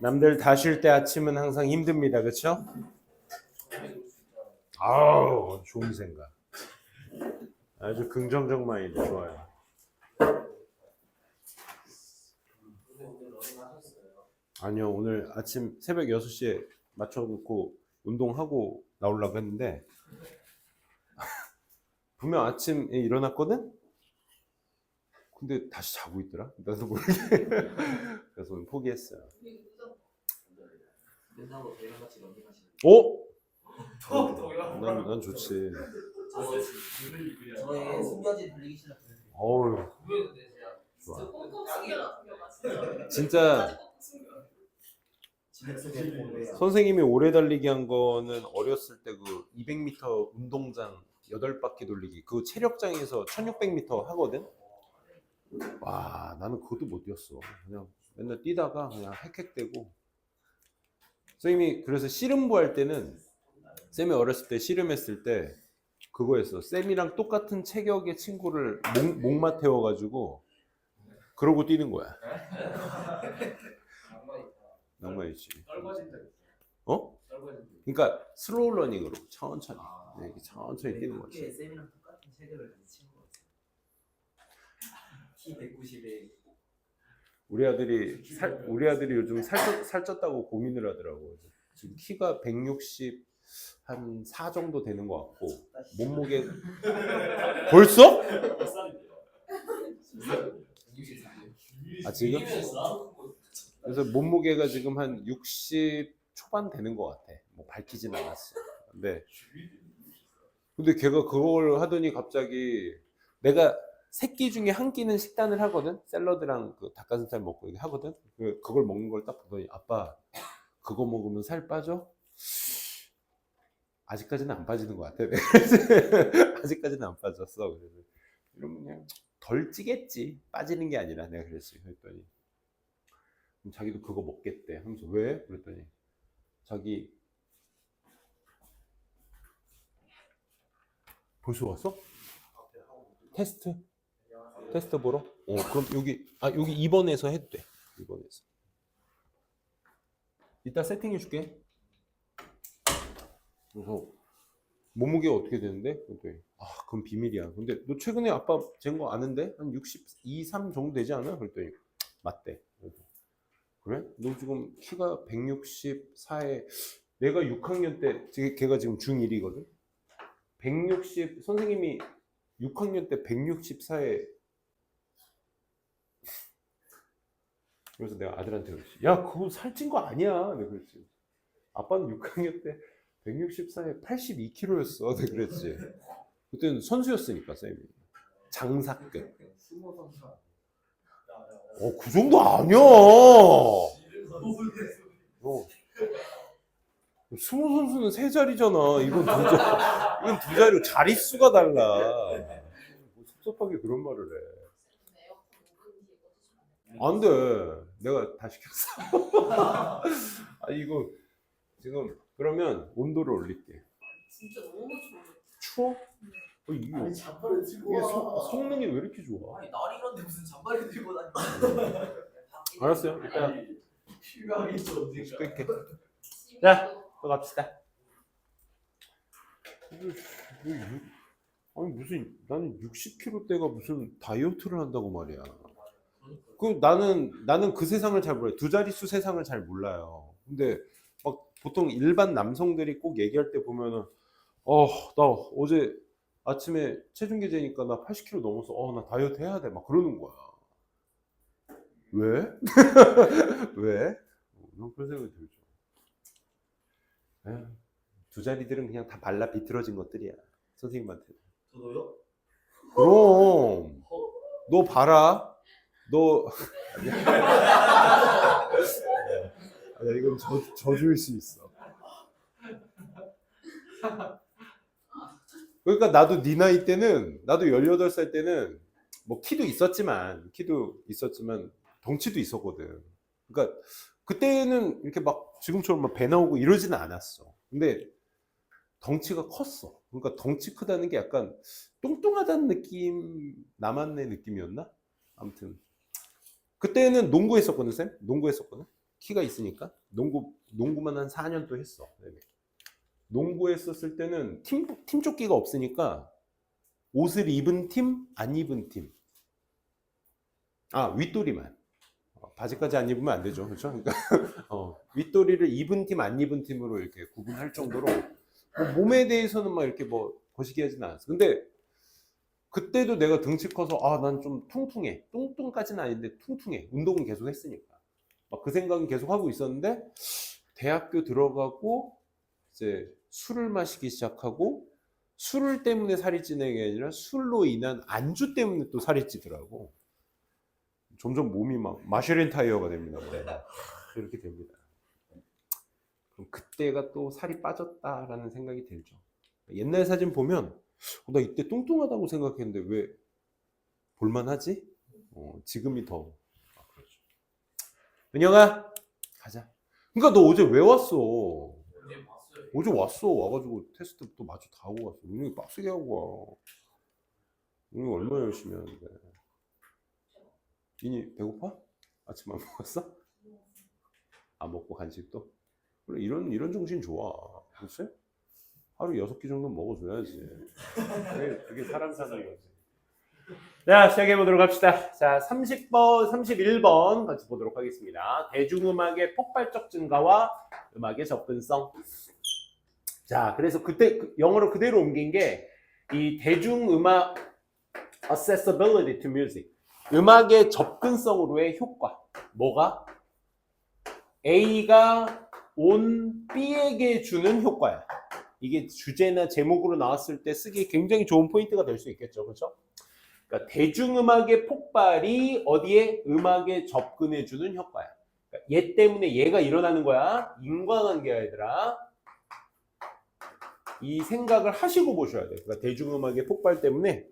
남들 다 쉴 때 아침은 항상 힘듭니다. 그렇죠? 아우, 좋은 생각. 아주 긍정적 마인드 좋아요. 아니요, 오늘 아침 새벽 6시에 맞춰놓고 운동하고 나오려고 했는데 분명 아침에 일어났거든? 근데 다시 자고 있더라. 나도 모르게. 그래서 오늘 포기했어요. 오? 난 좋지. 저의 숨겨진 달리기 실력. 어우. 좋아. 진짜 선생님이 오래 달리기 한 거는 어렸을 때 그 200m 운동장 8바퀴 돌리기 그 체력장에서 1600m 하거든. 와, 나는 그것도 못 뛰었어. 그냥 맨날 뛰다가 그냥 헥헥대고. 선생님이 그래서 씨름부 할 때는 쌤이 어렸을 때 씨름했을 때 그거 했어. 쌤이랑 똑같은 체격의 친구를 목마 태워가지고 그러고 뛰는 거야. 낭만이지. 어? 그러니까 슬로우 러닝으로 천천히 이렇게 천천히 뛰는 거지. 쌤이랑 똑같은 체격을 가진 친구가 있어요. 키 190에 우리 아들이 요즘 살쪘다고 고민을 하더라고. 지금 키가 160한4 정도 되는 것 같고 몸무게 벌써? 아 지금? 그래서 몸무게가 지금 한 60 초반 되는 것 같아. 뭐 밝히진 않았어. 근데 걔가 그걸 하더니 갑자기 내가 세 끼 중에 한 끼는 식단을 하거든. 샐러드랑 그 닭가슴살 먹고 이렇게 하거든. 그걸 먹는 걸 딱 보더니 아빠 그거 먹으면 살 빠져? 아직까지는 안 빠지는 것 같아. 아직까지는 안 빠졌어. 그래서 이러면 그냥 덜 찌겠지. 빠지는 게 아니라 내가 그랬어요. 그랬더니 자기도 그거 먹겠대. 하면서 왜? 그랬더니 자기 벌써 왔어? 테스트 보러? 그럼 여기 입원해서 해도 돼. 입원해서. 이따 세팅해 줄게. 그래서 몸무게가 어떻게 되는데? 그럼 비밀이야. 근데 너 최근에 아빠 잰 거 아는데? 한 62, 3 정도 되지 않아? 그랬더니 맞대. 그래? 너 지금 키가 164에 내가 6학년 때 걔가 지금 중1이거든. 160 선생님이 6학년 때 164에 그래서 내가 아들한테 그랬지. 야, 그거 살찐 거 아니야. 내가 그랬지. 아빠는 6학년 때 164에 82kg였어. 내가 그랬지. 그때는 선수였으니까 쌤이. 장사급. 스모 선수. 그 정도 아니야. 스모 선수는 세 자리잖아. 이건 두 자리로 자릿수가 달라. 뭐 섭섭하게 그런 말을 해. 안 돼. 내가 다 시켰어. 아, 이거 지금 그러면 온도를 올릴게. 진짜 너무 추워? 이게 아니 잠바를 들고 이게 와. 성능이 왜 이렇게 좋아? 아니 날이 이런데 무슨 잠바를 들고 다니? 알았어요. 일단 필요하겠죠 언젠가. 끌게. 좋아. 자. 또 갑시다. 아니 무슨 나는 60kg대가 무슨 다이어트를 한다고 말이야. 그 나는 그 세상을 잘 몰라요. 두 자릿수 세상을 잘 몰라요. 근데 막 보통 일반 남성들이 꼭 얘기할 때 보면은 나 어제 아침에 체중계 재니까 나 80kg 넘어서 나 다이어트 해야 돼 막 그러는 거야. 왜? 왜? 그런 생각이 들죠. 에휴, 두 자리들은 그냥 다 발라 비틀어진 것들이야. 선생님한테. 저도요? 그럼 너 봐라. 너 아니야, 이건 저주일 수 있어. 그러니까 나도 네 나이 때는 나도 18살 때는 뭐 키도 있었지만 덩치도 있었거든. 그러니까 그때는 이렇게 막 지금처럼 막 배 나오고 이러지는 않았어. 근데 덩치가 컸어. 그러니까 덩치 크다는 게 약간 뚱뚱하다는 느낌, 나만의 느낌이었나? 아무튼 그때는 농구했었거든, 쌤. 농구했었거든. 키가 있으니까 농구만 한 4년 또 했어. 네네. 농구했었을 때는 팀 조끼가 없으니까 옷을 입은 팀, 안 입은 팀. 윗도리만. 바지까지 안 입으면 안 되죠, 그렇죠? 그러니까 윗도리를 입은 팀, 안 입은 팀으로 이렇게 구분할 정도로 뭐 몸에 대해서는 막 이렇게 뭐 거시기하지는 않았어. 근데 그때도 내가 등치 커서 난 좀 퉁퉁해. 뚱뚱까지는 아닌데 퉁퉁해. 운동은 계속 했으니까. 막 그 생각은 계속 하고 있었는데 대학교 들어가고 이제 술을 마시기 시작하고 술 때문에 살이 찌는 게 아니라 술로 인한 안주 때문에 또 살이 찌더라고. 점점 몸이 막 마쉐린 타이어가 됩니다. 이렇게 됩니다. 그럼 그때가 또 살이 빠졌다라는 생각이 들죠. 옛날 사진 보면 나 이때 뚱뚱하다고 생각했는데 왜 볼만하지? 지금이 더 그렇죠. 은영아 가자. 그러니까 너 어제 왜 왔어? 언제 봤어요? 어제 왔어. 와가지고 테스트 또 마저 다 하고 왔어. 은영이 빡세게 하고 와. 은영이 얼마나 열심히 하는데. 이니 배고파? 아침 안 먹었어? 안 먹고 간식도? 그래 이런 정신 좋아. 그렇지? 하루 6끼 정도는 먹어줘야지. 그게 사람 사는 거지. 자, 시작해 보도록 합시다. 자, 30번, 31번 같이 보도록 하겠습니다. 대중음악의 폭발적 증가와 음악의 접근성. 자, 그래서 그때 영어로 그대로 옮긴 게 이 대중음악 accessibility to music. 음악의 접근성으로의 효과. 뭐가? A가 온 B에게 주는 효과야. 이게 주제나 제목으로 나왔을 때 쓰기 굉장히 좋은 포인트가 될 수 있겠죠. 그렇죠? 그러니까 대중음악의 폭발이 어디에? 음악에 접근해주는 효과야. 그러니까 얘 때문에 얘가 일어나는 거야. 인과관계야, 얘들아. 이 생각을 하시고 보셔야 돼. 그러니까 대중음악의 폭발 때문에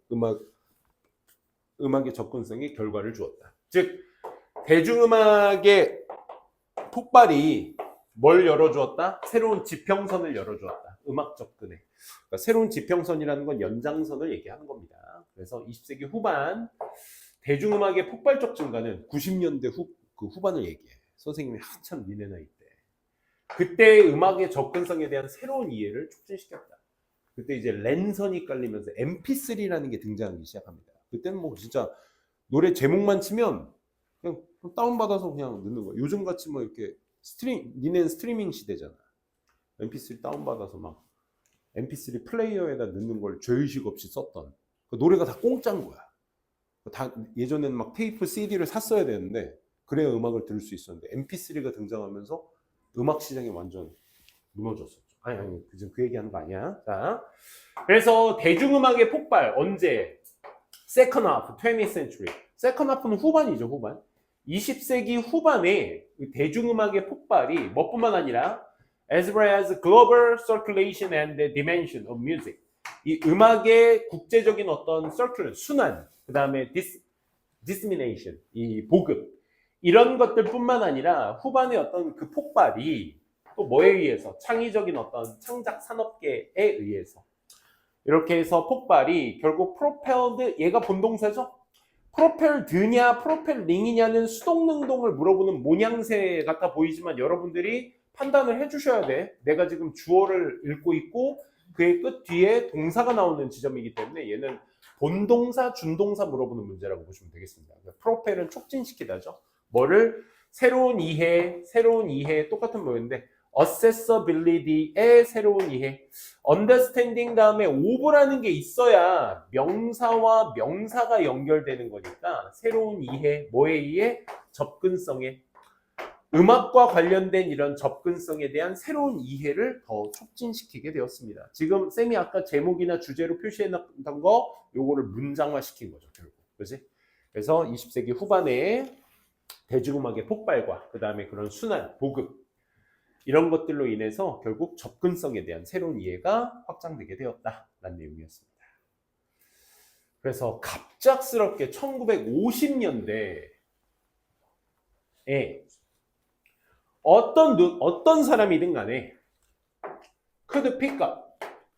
음악의 접근성이 결과를 주었다. 즉 대중음악의 폭발이 뭘 열어주었다? 새로운 지평선을 열어주었다. 음악 접근에. 그러니까 새로운 지평선이라는 건 연장선을 얘기하는 겁니다. 그래서 20세기 후반 대중음악의 폭발적 증가는 90년대 후반을 얘기해. 선생님이 한참 니네 나이 때. 그때 음악의 접근성에 대한 새로운 이해를 촉진시켰다. 그때 이제 랜선이 깔리면서 MP3라는 게 등장하기 시작합니다. 그때는 뭐 진짜 노래 제목만 치면 그냥 다운받아서 그냥 넣는 거야. 요즘 같이 뭐 이렇게 니네는 스트리밍 시대잖아. MP3 다운받아서 막 MP3 플레이어에다 넣는 걸 죄의식 없이 썼던 그 노래가 다 공짜인 거야. 다 예전에는 막 테이프 CD를 샀어야 되는데 그래야 음악을 들을 수 있었는데 MP3가 등장하면서 음악 시장이 완전 무너졌었죠. 아니 지금 그 얘기하는 거 아니야. 자, 그래서 대중음악의 폭발 언제? Second half, 20th century. Second half는 후반이죠, 후반. 20세기 후반에 대중음악의 폭발이 뭐뿐만 아니라 as well as global circulation and the dimension of music. 이 음악의 국제적인 어떤 circulation, 순환, 그 다음에 dissemination, 이 보급 이런 것들뿐만 아니라 후반의 어떤 그 폭발이 또 뭐에 의해서 창의적인 어떤 창작 산업계에 의해서 이렇게 해서 폭발이 결국 프로펠드 얘가 본동사죠. 프로펠드냐 프로펠링이냐는 수동능동을 물어보는 모양새 같아 보이지만 여러분들이 판단을 해주셔야 돼. 내가 지금 주어를 읽고 있고 그의 끝 뒤에 동사가 나오는 지점이기 때문에 얘는 본동사, 준동사 물어보는 문제라고 보시면 되겠습니다. 프로펠은 촉진시키다죠. 뭐를? 새로운 이해 똑같은 뭐였는데 accessibility의 새로운 이해. understanding 다음에 of라는 게 있어야 명사와 명사가 연결되는 거니까 새로운 이해, 뭐에 의해? 접근성에. 음악과 관련된 이런 접근성에 대한 새로운 이해를 더 촉진시키게 되었습니다. 지금 쌤이 아까 제목이나 주제로 표시해놨던 거 요거를 문장화시킨 거죠, 결국. 그렇지? 그래서 20세기 후반에 대중음악의 폭발과 그 다음에 그런 순환, 보급 이런 것들로 인해서 결국 접근성에 대한 새로운 이해가 확장되게 되었다라는 내용이었습니다. 그래서 갑작스럽게 1950년대에 어떤 사람이든 간에 could pick up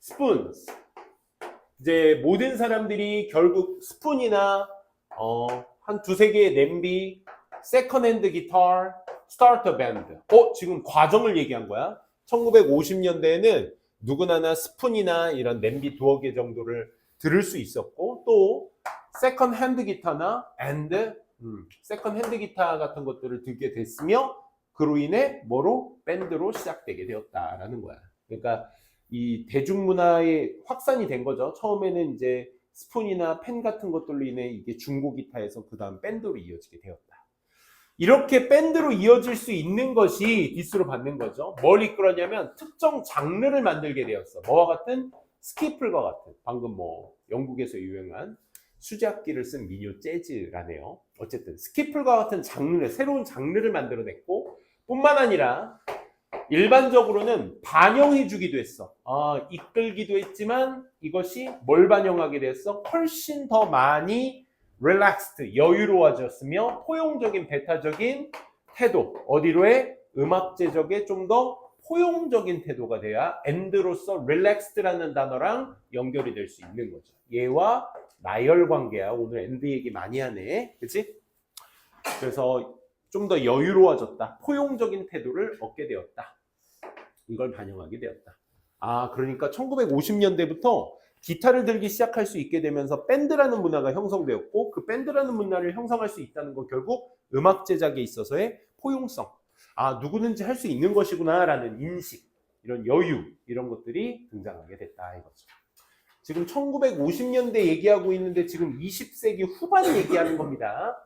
spoons. 이제 모든 사람들이 결국 스푼이나 한 두세 개의 냄비, 세컨핸드 기타, 스타터 밴드. 지금 과정을 얘기한 거야. 1950년대에는 누구나 스푼이나 이런 냄비 두어 개 정도를 들을 수 있었고 또 세컨핸드 기타나 세컨핸드 기타 같은 것들을 듣게 됐으며 그로 인해 뭐로? 밴드로 시작되게 되었다라는 거야. 그러니까 이 대중문화의 확산이 된 거죠. 처음에는 이제 스푼이나 펜 같은 것들로 인해 이게 중고 기타에서 그 다음 밴드로 이어지게 되었다. 이렇게 밴드로 이어질 수 있는 것이 디스로 받는 거죠. 뭘 이끌었냐면 특정 장르를 만들게 되었어. 뭐와 같은? 스키플과 같은. 방금 뭐 영국에서 유행한 수제악기를 쓴 민요 재즈라네요. 어쨌든 스키플과 같은 장르, 새로운 장르를 만들어냈고 뿐만 아니라 일반적으로는 반영해주기도 했어. 이끌기도 했지만 이것이 뭘 반영하게 됐어? 훨씬 더 많이 relaxed, 여유로워졌으며 포용적인 배타적인 태도. 어디로 해? 음악 제작에 좀 더 포용적인 태도가 돼야 and로서 relaxed라는 단어랑 연결이 될 수 있는 거죠. 얘와 나열 관계야. 오늘 and 얘기 많이 하네. 그치? 그래서 좀 더 여유로워졌다. 포용적인 태도를 얻게 되었다. 이걸 반영하게 되었다. 그러니까 1950년대부터 기타를 들기 시작할 수 있게 되면서 밴드라는 문화가 형성되었고 그 밴드라는 문화를 형성할 수 있다는 건 결국 음악 제작에 있어서의 포용성. 누구든지 할 수 있는 것이구나 라는 인식, 이런 여유, 이런 것들이 등장하게 됐다 이거죠. 지금 1950년대 얘기하고 있는데 지금 20세기 후반 얘기하는 겁니다.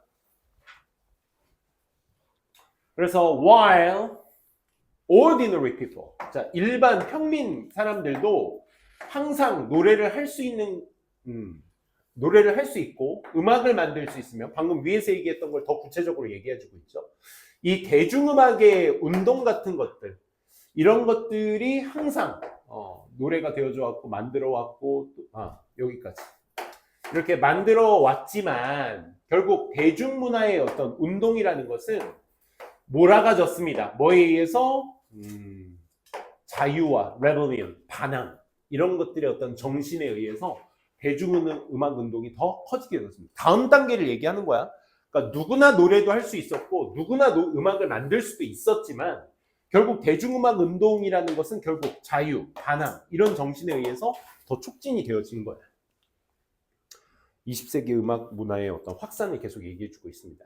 그래서 while ordinary people, 자 일반 평민 사람들도 항상 노래를 할 수 있는 노래를 할 수 있고 음악을 만들 수 있으면 방금 위에서 얘기했던 걸 더 구체적으로 얘기해주고 있죠. 이 대중음악의 운동 같은 것들 이런 것들이 항상 노래가 되어져 왔고 만들어 왔고 여기까지 이렇게 만들어 왔지만 결국 대중문화의 어떤 운동이라는 것은 몰아가졌습니다. 뭐에 의해서? 자유와 rebellion, 반항 이런 것들의 어떤 정신에 의해서 대중음악 운동이 더 커지게 되었습니다. 다음 단계를 얘기하는 거야. 그러니까 누구나 노래도 할 수 있었고 누구나 음악을 만들 수도 있었지만 결국 대중음악 운동이라는 것은 결국 자유, 반항 이런 정신에 의해서 더 촉진이 되어진 거야. 20세기 음악 문화의 어떤 확산을 계속 얘기해주고 있습니다.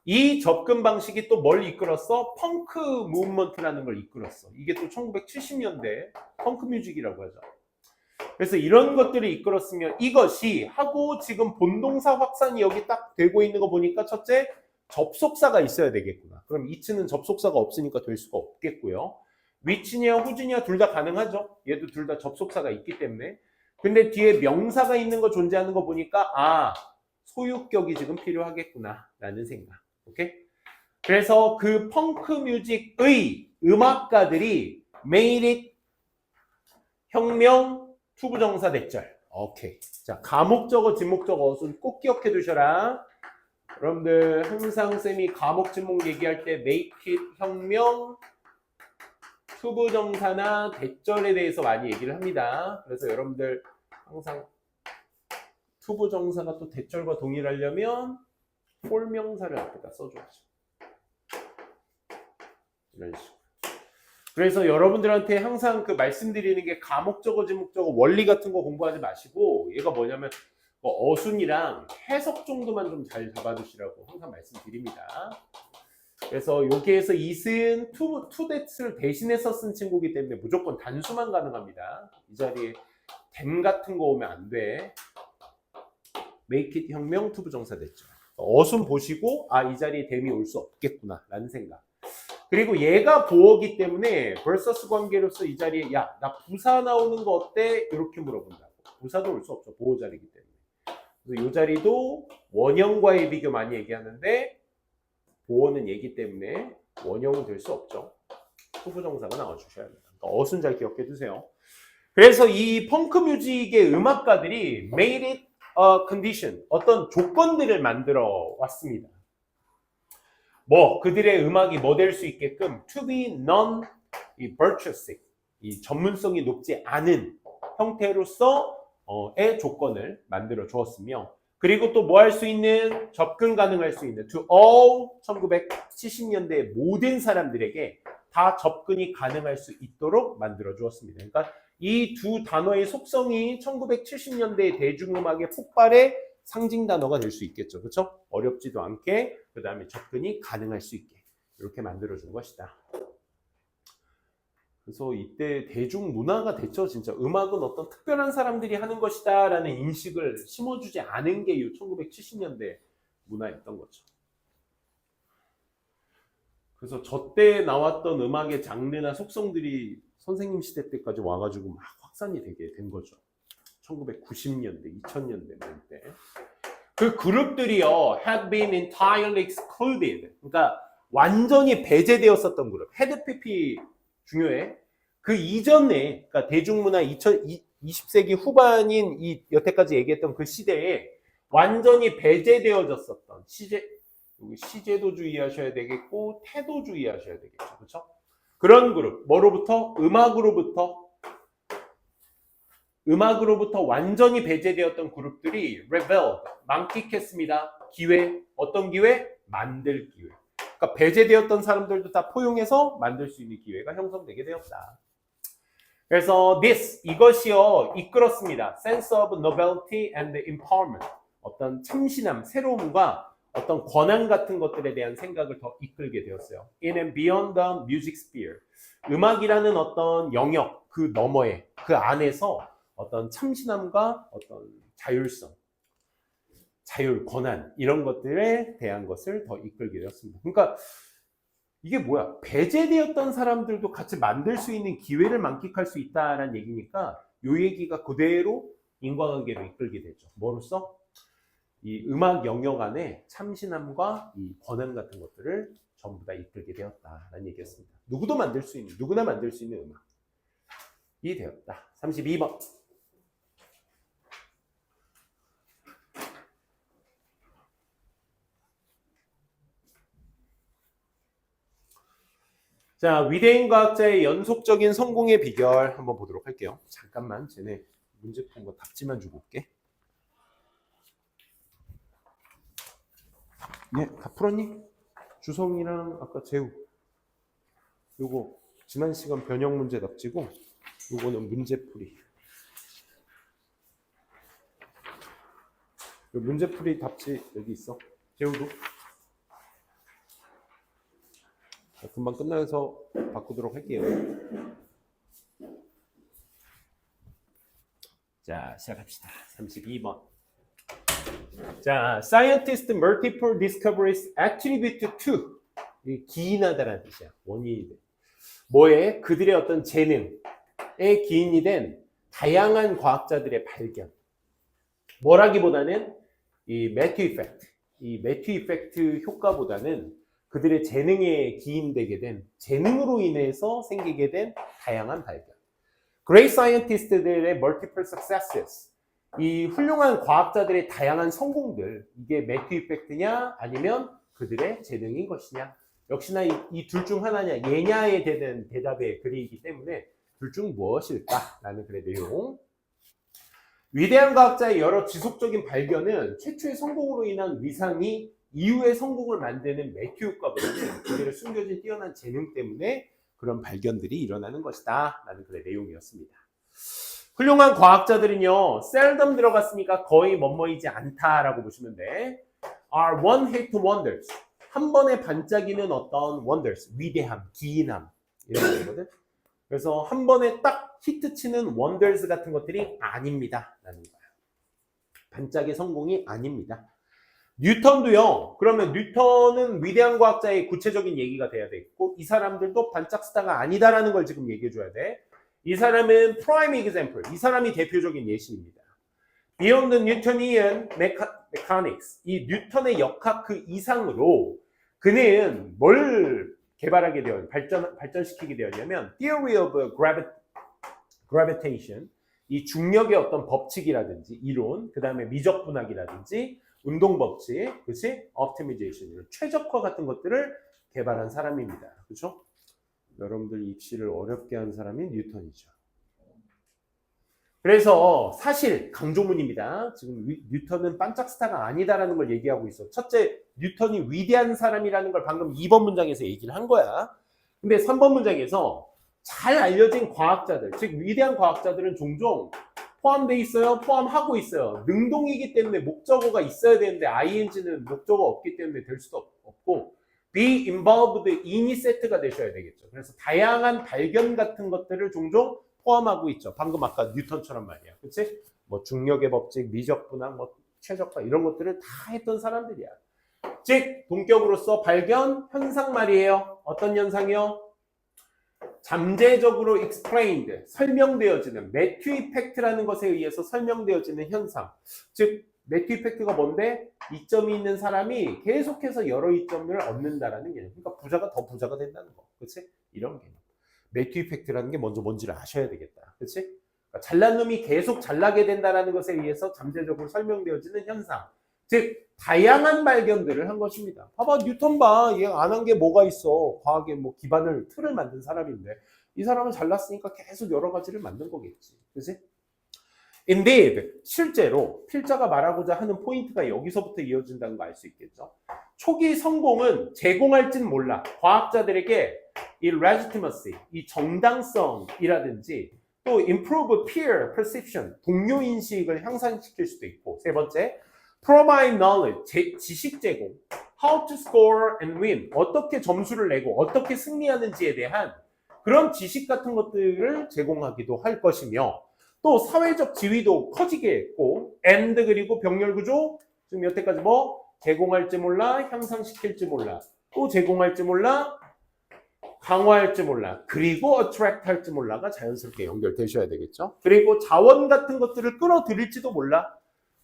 이 접근 방식이 또 뭘 이끌었어? 펑크 무브먼트라는 걸 이끌었어. 이게 또 1970년대 펑크 뮤직이라고 하죠. 그래서 이런 것들을 이끌었으면 이것이 하고 지금 본동사 확산이 여기 딱 되고 있는 거 보니까 첫째, 접속사가 있어야 되겠구나. 그럼 이츠는 접속사가 없으니까 될 수가 없겠고요. 위치냐 후지냐 둘 다 가능하죠. 얘도 둘 다 접속사가 있기 때문에. 근데 뒤에 명사가 있는 거 존재하는 거 보니까 아, 소유격이 지금 필요하겠구나 라는 생각. 오케이? 그래서 그 펑크 뮤직의 음악가들이 made it 혁명 투부정사 대절. 오케이. 자, 가목적어, 지목적어 어순 꼭 기억해 두셔라. 여러분들 항상 쌤이 가목, 지목 얘기할 때 make it 혁명 투부정사나 대절에 대해서 많이 얘기를 합니다. 그래서 여러분들 항상 투부정사가 또 대절과 동일하려면 폴명사를 앞에다 써줘야죠. 이런 식으로. 그래서 여러분들한테 항상 그 말씀드리는 게 가목적어, 지목적어 원리 같은 거 공부하지 마시고 얘가 뭐냐면 어순이랑 해석 정도만 좀 잘 잡아두시라고 항상 말씀드립니다. 그래서 여기에서 it은 to that을 대신해서 쓴 친구이기 때문에 무조건 단수만 가능합니다. 이 자리에 them 같은 거 오면 안 돼. make it 혁명 투부정사 됐죠. 어순 보시고 아, 이 자리에 them이 올 수 없겠구나 라는 생각. 그리고 얘가 보어기 때문에 versus 관계로서 이 자리에 야, 나 부사 나오는 거 어때? 이렇게 물어본다고. 부사도 올 수 없죠. 보어 자리이기 때문에. 그래서 이 자리도 원형과의 비교 많이 얘기하는데 보어는 얘기 때문에 원형은 될 수 없죠. 투부정사가 나와주셔야 합니다. 그러니까 어순 잘 기억해 두세요. 그래서 이 펑크 뮤직의 음악가들이 made it a condition, 어떤 조건들을 만들어 왔습니다. 뭐 그들의 음악이 뭐 될 수 있게끔 to be non-virtuosic, 이 전문성이 높지 않은 형태로서 의 조건을 만들어 주었으며 그리고 또 뭐 할 수 있는 접근 가능할 수 있는 to all 1970년대 모든 사람들에게 다 접근이 가능할 수 있도록 만들어 주었습니다. 그러니까 이 두 단어의 속성이 1970년대 대중음악의 폭발의 상징 단어가 될 수 있겠죠. 그렇죠? 어렵지도 않게 그 다음에 접근이 가능할 수 있게 이렇게 만들어 준 것이다. 그래서 이때 대중문화가 됐죠. 진짜 음악은 어떤 특별한 사람들이 하는 것이다 라는 인식을 심어주지 않은 게 이 1970년대 문화였던 거죠. 그래서 저 때 나왔던 음악의 장르나 속성들이 선생님 시대 때까지 와가지고 막 확산이 되게 된 거죠. 1990년대, 2000년대 때. 그 그룹들이요, had been entirely excluded. 그러니까 완전히 배제되었었던 그룹. 헤드피피 중요해. 그 이전에, 그러니까 대중문화 20세기 후반인 이 여태까지 얘기했던 그 시대에 완전히 배제되어졌었던 여기 시제도 주의하셔야 되겠고 태도 주의하셔야 되겠죠. 그렇죠? 그런 그룹. 뭐로부터? 음악으로부터 완전히 배제되었던 그룹들이 rebelled, 만끽했습니다. 기회, 어떤 기회? 만들 기회. 그러니까 배제되었던 사람들도 다 포용해서 만들 수 있는 기회가 형성되게 되었다. 그래서 이것이요 이끌었습니다. sense of novelty and empowerment. 어떤 참신함, 새로움과 어떤 권한 같은 것들에 대한 생각을 더 이끌게 되었어요. In and beyond the music sphere. 음악이라는 어떤 영역, 그 너머에, 그 안에서 어떤 참신함과 어떤 자율성, 자율, 권한 이런 것들에 대한 것을 더 이끌게 되었습니다. 그러니까 이게 뭐야? 배제되었던 사람들도 같이 만들 수 있는 기회를 만끽할 수 있다라는 얘기니까 이 얘기가 그대로 인과관계로 이끌게 되죠. 뭐로써? 이 음악 영역 안에 참신함과 이 권한 같은 것들을 전부 다 이끌게 되었다라는 얘기였습니다. 누구나 만들 수 있는 음악이 되었다. 32번. 자, 위대인 과학자의 연속적인 성공의 비결 한번 보도록 할게요. 잠깐만, 쟤네 문제 푼 거 답지만 주고 올게. 예, 다 풀었니? 주성이랑 아까 재우. 요거 지난 시간 변형 문제 답지고 요거는 문제풀이. 요 문제풀이 답지 여기 있어. 재우도. 금방 끝나서 바꾸도록 할게요. 자, 시작합시다. 32번. 자, scientists multiple discoveries attribute to. 기인하다라는 뜻이야. 원인이 돼. 뭐에? 그들의 어떤 재능에 기인이 된 다양한 과학자들의 발견. 뭐라기보다는 이 매튜 이펙트. 이 매튜 이펙트 효과보다는 그들의 재능에 기인되게 된, 재능으로 인해서 생기게 된 다양한 발견. Great scientists들의 multiple successes. 이 훌륭한 과학자들의 다양한 성공들. 이게 매튜 이펙트냐 아니면 그들의 재능인 것이냐. 역시나 이 둘 중 하나냐, 예냐에 대한 대답의 글이기 때문에 둘 중 무엇일까라는 글의 내용. 위대한 과학자의 여러 지속적인 발견은 최초의 성공으로 인한 위상이 이후의 성공을 만드는 매튜 효과보다는 그들의 숨겨진 뛰어난 재능 때문에 그런 발견들이 일어나는 것이다 라는 글의 내용이었습니다. 훌륭한 과학자들은요, seldom 들어갔으니까 거의 뭐뭐이지 않다라고 보시면 돼. are one hit wonders. 한 번에 반짝이는 어떤 wonders, 위대함, 기인함 이런 거거든. 그래서 한 번에 딱 히트 치는 wonders 같은 것들이 아닙니다 라는 거야. 반짝의 성공이 아닙니다. 뉴턴도요. 그러면 뉴턴은 위대한 과학자의 구체적인 얘기가 돼야 되겠고, 이 사람들도 반짝 스타가 아니다라는 걸 지금 얘기해 줘야 돼. 이 사람은 prime example, 이 사람이 대표적인 예시입니다. Beyond the Newtonian mechanics, 이 뉴턴의 역학 그 이상으로 그는 뭘 개발하게 되었냐면, 발전시키게 되었냐면 theory of gravitation, 이 중력의 어떤 법칙이라든지 이론, 그 다음에 미적 분학이라든지 운동 법칙, 그렇지? optimization, 최적화 같은 것들을 개발한 사람입니다. 그렇죠? 여러분들 입시를 어렵게 한 사람이 뉴턴이죠. 그래서 사실 강조문입니다. 지금 뉴턴은 반짝 스타가 아니다라는 걸 얘기하고 있어. 첫째, 뉴턴이 위대한 사람이라는 걸 방금 2번 문장에서 얘기를 한 거야. 근데 3번 문장에서 잘 알려진 과학자들, 즉 위대한 과학자들은 종종 포함되어 있어요. 포함하고 있어요. 능동이기 때문에 목적어가 있어야 되는데 ing는 목적어 없기 때문에 될 수도 없고 be involved in이 세트가 되셔야 되겠죠. 그래서 다양한 발견 같은 것들을 종종 포함하고 있죠. 방금 아까 뉴턴처럼 말이야. 그치? 뭐 중력의 법칙, 미적 분학, 뭐 최적화 이런 것들을 다 했던 사람들이야. 즉 동격으로서 발견, 현상 말이에요. 어떤 현상이요? 잠재적으로 explained, 설명되어지는 매튜 이펙트라는 것에 의해서 설명되어지는 현상. 즉 매튜 이펙트가 뭔데? 이점이 있는 사람이 계속해서 여러 이점을 얻는다라는 개념. 그러니까 부자가 더 부자가 된다는 거. 그렇지? 이런 개념. 매튜 이펙트라는 게 먼저 뭔지를 아셔야 되겠다. 그렇지? 그러니까 잘난 놈이 계속 잘나게 된다는 것에 의해서 잠재적으로 설명되어지는 현상. 즉 다양한 발견들을 한 것입니다. 봐봐, 뉴턴 봐. 얘 안 한 게 뭐가 있어. 과학의 뭐 기반을, 틀을 만든 사람인데 이 사람은 잘났으니까 계속 여러 가지를 만든 거겠지. 그렇지? Indeed, 실제로 필자가 말하고자 하는 포인트가 여기서부터 이어진다는 거 알 수 있겠죠. 초기 성공은 제공할진 몰라. 과학자들에게 이 legitimacy, 이 정당성이라든지 또 improve peer perception, 동료 인식을 향상시킬 수도 있고, 세 번째, provide knowledge, 지식 제공, how to score and win, 어떻게 점수를 내고 어떻게 승리하는지에 대한 그런 지식 같은 것들을 제공하기도 할 것이며, 또 사회적 지위도 커지게 했고, and 그리고 병렬 구조, 지금 여태까지 뭐 제공할지 몰라, 향상시킬지 몰라, 또 제공할지 몰라, 강화할지 몰라, 그리고 attract 할지 몰라가 자연스럽게 연결되셔야 되겠죠. 그리고 자원 같은 것들을 끌어들일지도 몰라.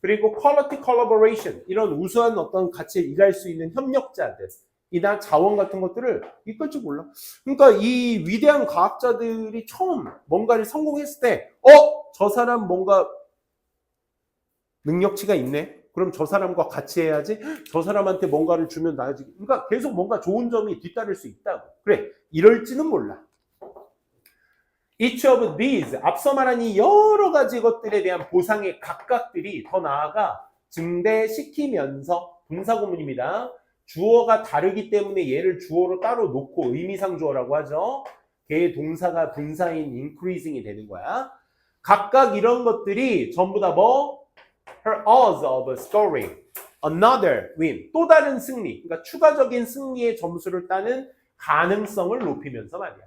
그리고 quality collaboration, 이런 우수한 어떤 같이 일할 수 있는 협력자들이나 자원 같은 것들을 이끌지 몰라. 그러니까 이 위대한 과학자들이 처음 뭔가를 성공했을 때 저 사람 뭔가 능력치가 있네. 그럼 저 사람과 같이 해야지. 저 사람한테 뭔가를 주면 나야지. 그러니까 계속 뭔가 좋은 점이 뒤따를 수 있다고. 그래, 이럴지는 몰라. Each of these, 앞서 말한 이 여러 가지 것들에 대한 보상의 각각들이 더 나아가 증대시키면서, 분사구문입니다. 주어가 다르기 때문에 얘를 주어로 따로 놓고 의미상 주어라고 하죠. 걔의 동사가 분사인 increasing이 되는 거야. 각각 이런 것들이 전부 다 뭐? Her odds of scoring another win, 또 다른 승리, 그러니까 추가적인 승리의 점수를 따는 가능성을 높이면서 말이야.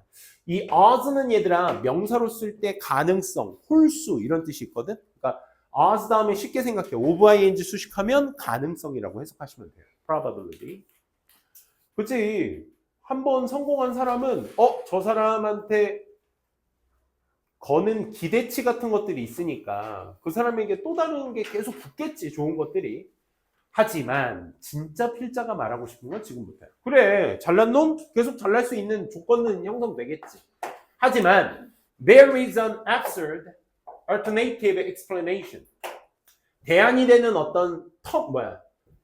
이 odd는 얘들아 명사로 쓸 때 가능성, 홀수 이런 뜻이 있거든. 그러니까 odd 다음에 쉽게 생각해. of ing 수식하면 가능성이라고 해석하시면 돼요. probability. 그치? 한번 성공한 사람은 저 사람한테 거는 기대치 같은 것들이 있으니까 그 사람에게 또 다른 게 계속 붙겠지. 좋은 것들이. 하지만 진짜 필자가 말하고 싶은 건 지금부터야. 그래, 잘난 놈 계속 잘날 수 있는 조건은 형성되겠지. 하지만 there is an absurd alternative explanation. 대안이 되는 어떤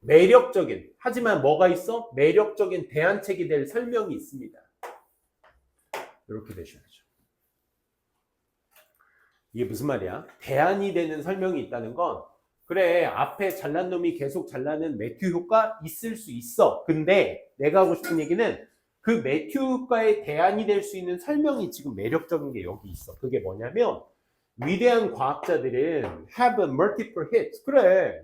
매력적인, 하지만 뭐가 있어? 매력적인 대안책이 될 설명이 있습니다. 이렇게 되셔야죠. 이게 무슨 말이야? 대안이 되는 설명이 있다는 건 그래, 앞에 잘난 놈이 계속 잘나는 매튜 효과 있을 수 있어. 근데 내가 하고 싶은 얘기는 그 매튜 효과의 대안이 될 수 있는 설명이 지금 매력적인 게 여기 있어. 그게 뭐냐면 위대한 과학자들은 have multiple hits. 그래,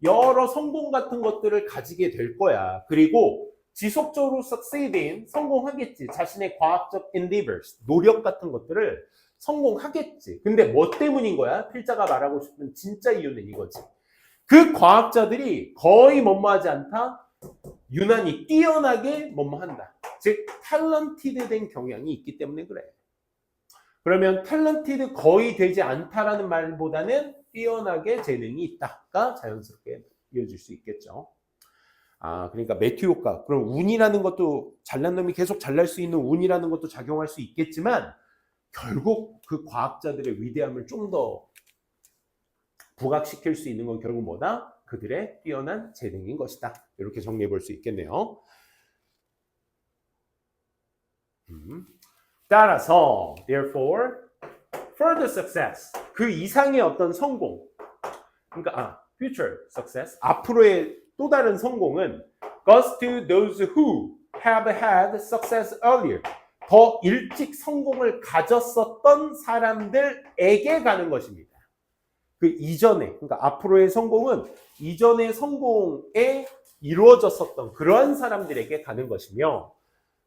여러 성공 같은 것들을 가지게 될 거야. 그리고 지속적으로 succeeding, 성공하겠지. 자신의 과학적 endeavors, 노력 같은 것들을 성공하겠지. 근데 뭐 때문인 거야? 필자가 말하고 싶은 진짜 이유는 이거지. 그 과학자들이 거의 뭐뭐하지 않다? 유난히 뛰어나게 뭐뭐한다. 즉 탤런티드 된 경향이 있기 때문에 그래. 그러면 탤런티드 거의 되지 않다라는 말보다는 뛰어나게 재능이 있다가 자연스럽게 이어질 수 있겠죠. 그러니까 매튜 효과. 그럼 운이라는 것도 잘난 놈이 계속 잘날 수 있는 운이라는 것도 작용할 수 있겠지만 결국 그 과학자들의 위대함을 좀 더 부각시킬 수 있는 건 결국 뭐다? 그들의 뛰어난 재능인 것이다. 이렇게 정리해 볼 수 있겠네요. 따라서 therefore further success, 그 이상의 어떤 성공, 그러니까 future success, 앞으로의 또 다른 성공은 goes to those who have had success earlier, 더 일찍 성공을 가졌었던 사람들에게 가는 것입니다. 그 이전에, 그러니까 앞으로의 성공은 이전의 성공에 이루어졌었던 그러한 사람들에게 가는 것이며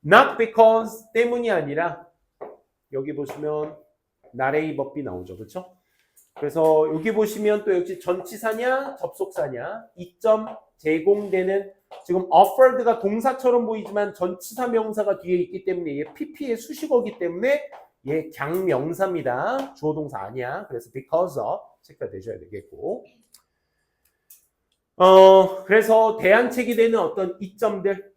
not because 때문이 아니라 여기 보시면 나레이 법비 나오죠. 그렇죠? 그래서 여기 보시면 또 역시 전치사냐 접속사냐 이점 제공되는 지금 offered가 동사처럼 보이지만 전치사 명사가 뒤에 있기 때문에 얘 pp의 수식어기 때문에 얘 강명사입니다. 주어 동사 아니야. 그래서 because of 체크가 되셔야 되겠고 그래서 대안책이 되는 어떤 이점들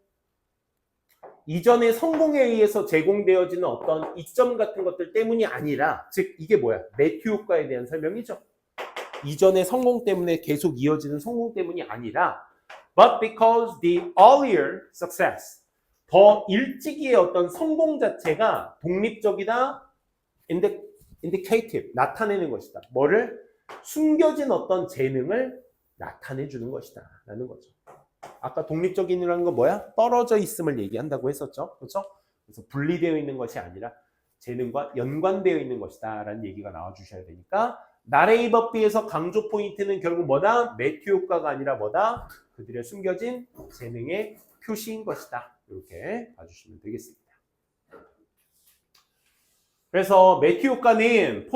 이전의 성공에 의해서 제공되어지는 어떤 이점 같은 것들 때문이 아니라 즉 이게 뭐야? 매튜 효과에 대한 설명이죠. 이전의 성공 때문에 계속 이어지는 성공 때문이 아니라 but because the earlier success, 더 일찍의 어떤 성공 자체가 독립적이다, indicative, 나타내는 것이다. 뭐를? 숨겨진 어떤 재능을 나타내 주는 것이다 라는 거죠. 아까 독립적인이라는 건 뭐야? 떨어져 있음을 얘기한다고 했었죠. 그렇죠? 그래서 분리되어 있는 것이 아니라 재능과 연관되어 있는 것이다 라는 얘기가 나와 주셔야 되니까 나레이 법비에서 강조 포인트는 결국 뭐다? 매튜 효과가 아니라 뭐다? 그들의 숨겨진 재능의 표시인 것이다. 이렇게 봐주시면 되겠습니다. 그래서 매튜 효과는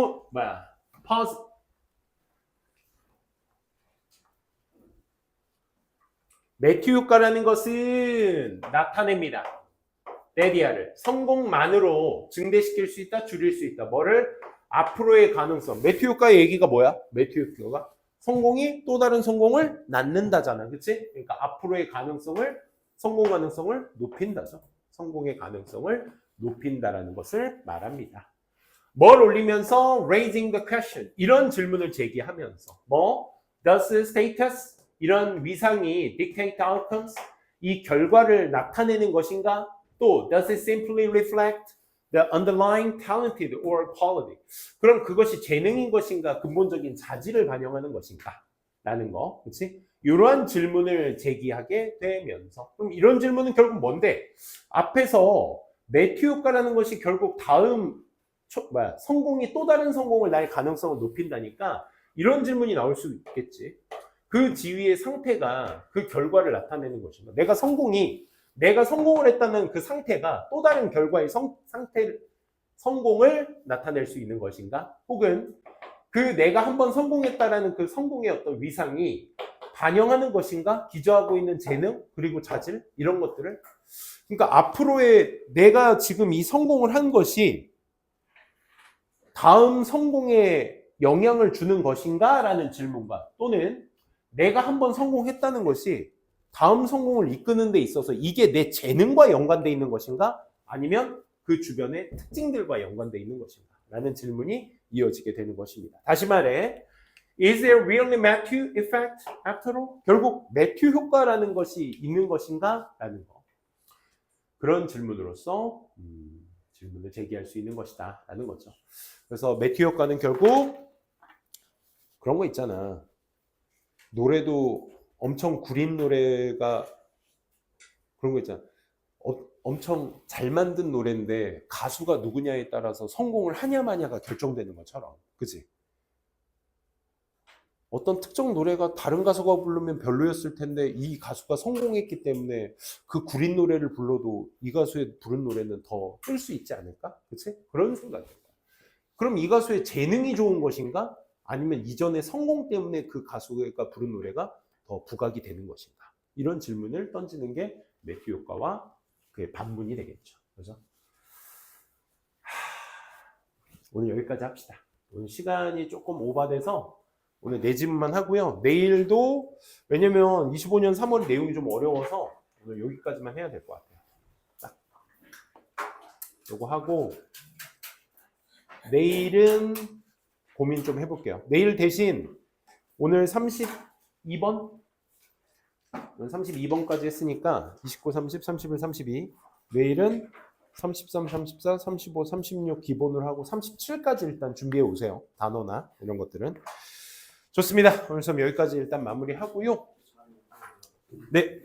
매튜 효과라는 것은 나타냅니다. 레디아를 성공만으로 증대시킬 수 있다, 줄일 수 있다. 뭐를? 앞으로의 가능성. 매튜 효과의 얘기가 뭐야? 매튜 효과가 성공이 또 다른 성공을 낳는다잖아. 그치? 그러니까 앞으로의 가능성을, 성공 가능성을 높인다죠. 성공의 가능성을 높인다라는 것을 말합니다. 뭘 올리면서? Raising the question. 이런 질문을 제기하면서. Does status? 이런 위상이 dictate outcomes? 이 결과를 나타내는 것인가? 또 does it simply reflect the underlying talented or quality? 그럼 그것이 재능인 것인가? 근본적인 자질을 반영하는 것인가? 라는 거. 그렇지? 이러한 질문을 제기하게 되면서 그럼 이런 질문은 결국 뭔데? 앞에서 매튜 효과라는 것이 결국 다음 성공이 또 다른 성공을 날 가능성을 높인다니까 이런 질문이 나올 수 있겠지. 그 지위의 상태가 그 결과를 나타내는 것입니다. 내가 성공이 내가 성공을 했다는 그 상태가 또 다른 결과의 성공을 나타낼 수 있는 것인가? 혹은 그 내가 한번 성공했다라는 그 성공의 어떤 위상이 반영하는 것인가? 기저하고 있는 재능 그리고 자질 이런 것들을 그러니까 앞으로의 내가 지금 이 성공을 한 것이 다음 성공에 영향을 주는 것인가? 라는 질문과 또는 내가 한번 성공했다는 것이 다음 성공을 이끄는 데 있어서 이게 내 재능과 연관되어 있는 것인가? 아니면 그 주변의 특징들과 연관되어 있는 것인가? 라는 질문이 이어지게 되는 것입니다. 다시 말해 Is there really Matthew effect after all? 결국 매튜 효과라는 것이 있는 것인가? 라는 거. 그런 질문으로서 질문을 제기할 수 있는 것이다 라는 거죠. 그래서 매튜 효과는 결국 그런 거 있잖아. 노래도 엄청 구린 노래가 그런 거 있잖아. 엄청 잘 만든 노래인데 가수가 누구냐에 따라서 성공을 하냐 마냐가 결정되는 것처럼. 그치? 어떤 특정 노래가 다른 가수가 부르면 별로였을 텐데 이 가수가 성공했기 때문에 그 구린 노래를 불러도 이 가수의 부른 노래는 더 끌 수 있지 않을까? 그치? 그런 생각인 거야. 그럼 이 가수의 재능이 좋은 것인가? 아니면 이전의 성공 때문에 그 가수가 부른 노래가 더 부각이 되는 것인가? 이런 질문을 던지는 게 매튜 효과와 그의 반문이 되겠죠. 그래서 오늘 여기까지 합시다. 오늘 시간이 조금 오바돼서 오늘 네 질문만 하고요. 내일도 왜냐면 25년 3월 내용이 좀 어려워서 오늘 여기까지만 해야 될 것 같아요. 딱 요거 하고 내일은 고민 좀 해볼게요. 내일 대신 오늘 32번 32번까지 했으니까 29, 30, 31, 32 내일은 33, 34, 35, 36 기본으로 하고 37까지 일단 준비해 오세요. 단어나 이런 것들은. 좋습니다. 오늘 수업 여기까지 일단 마무리하고요. 네.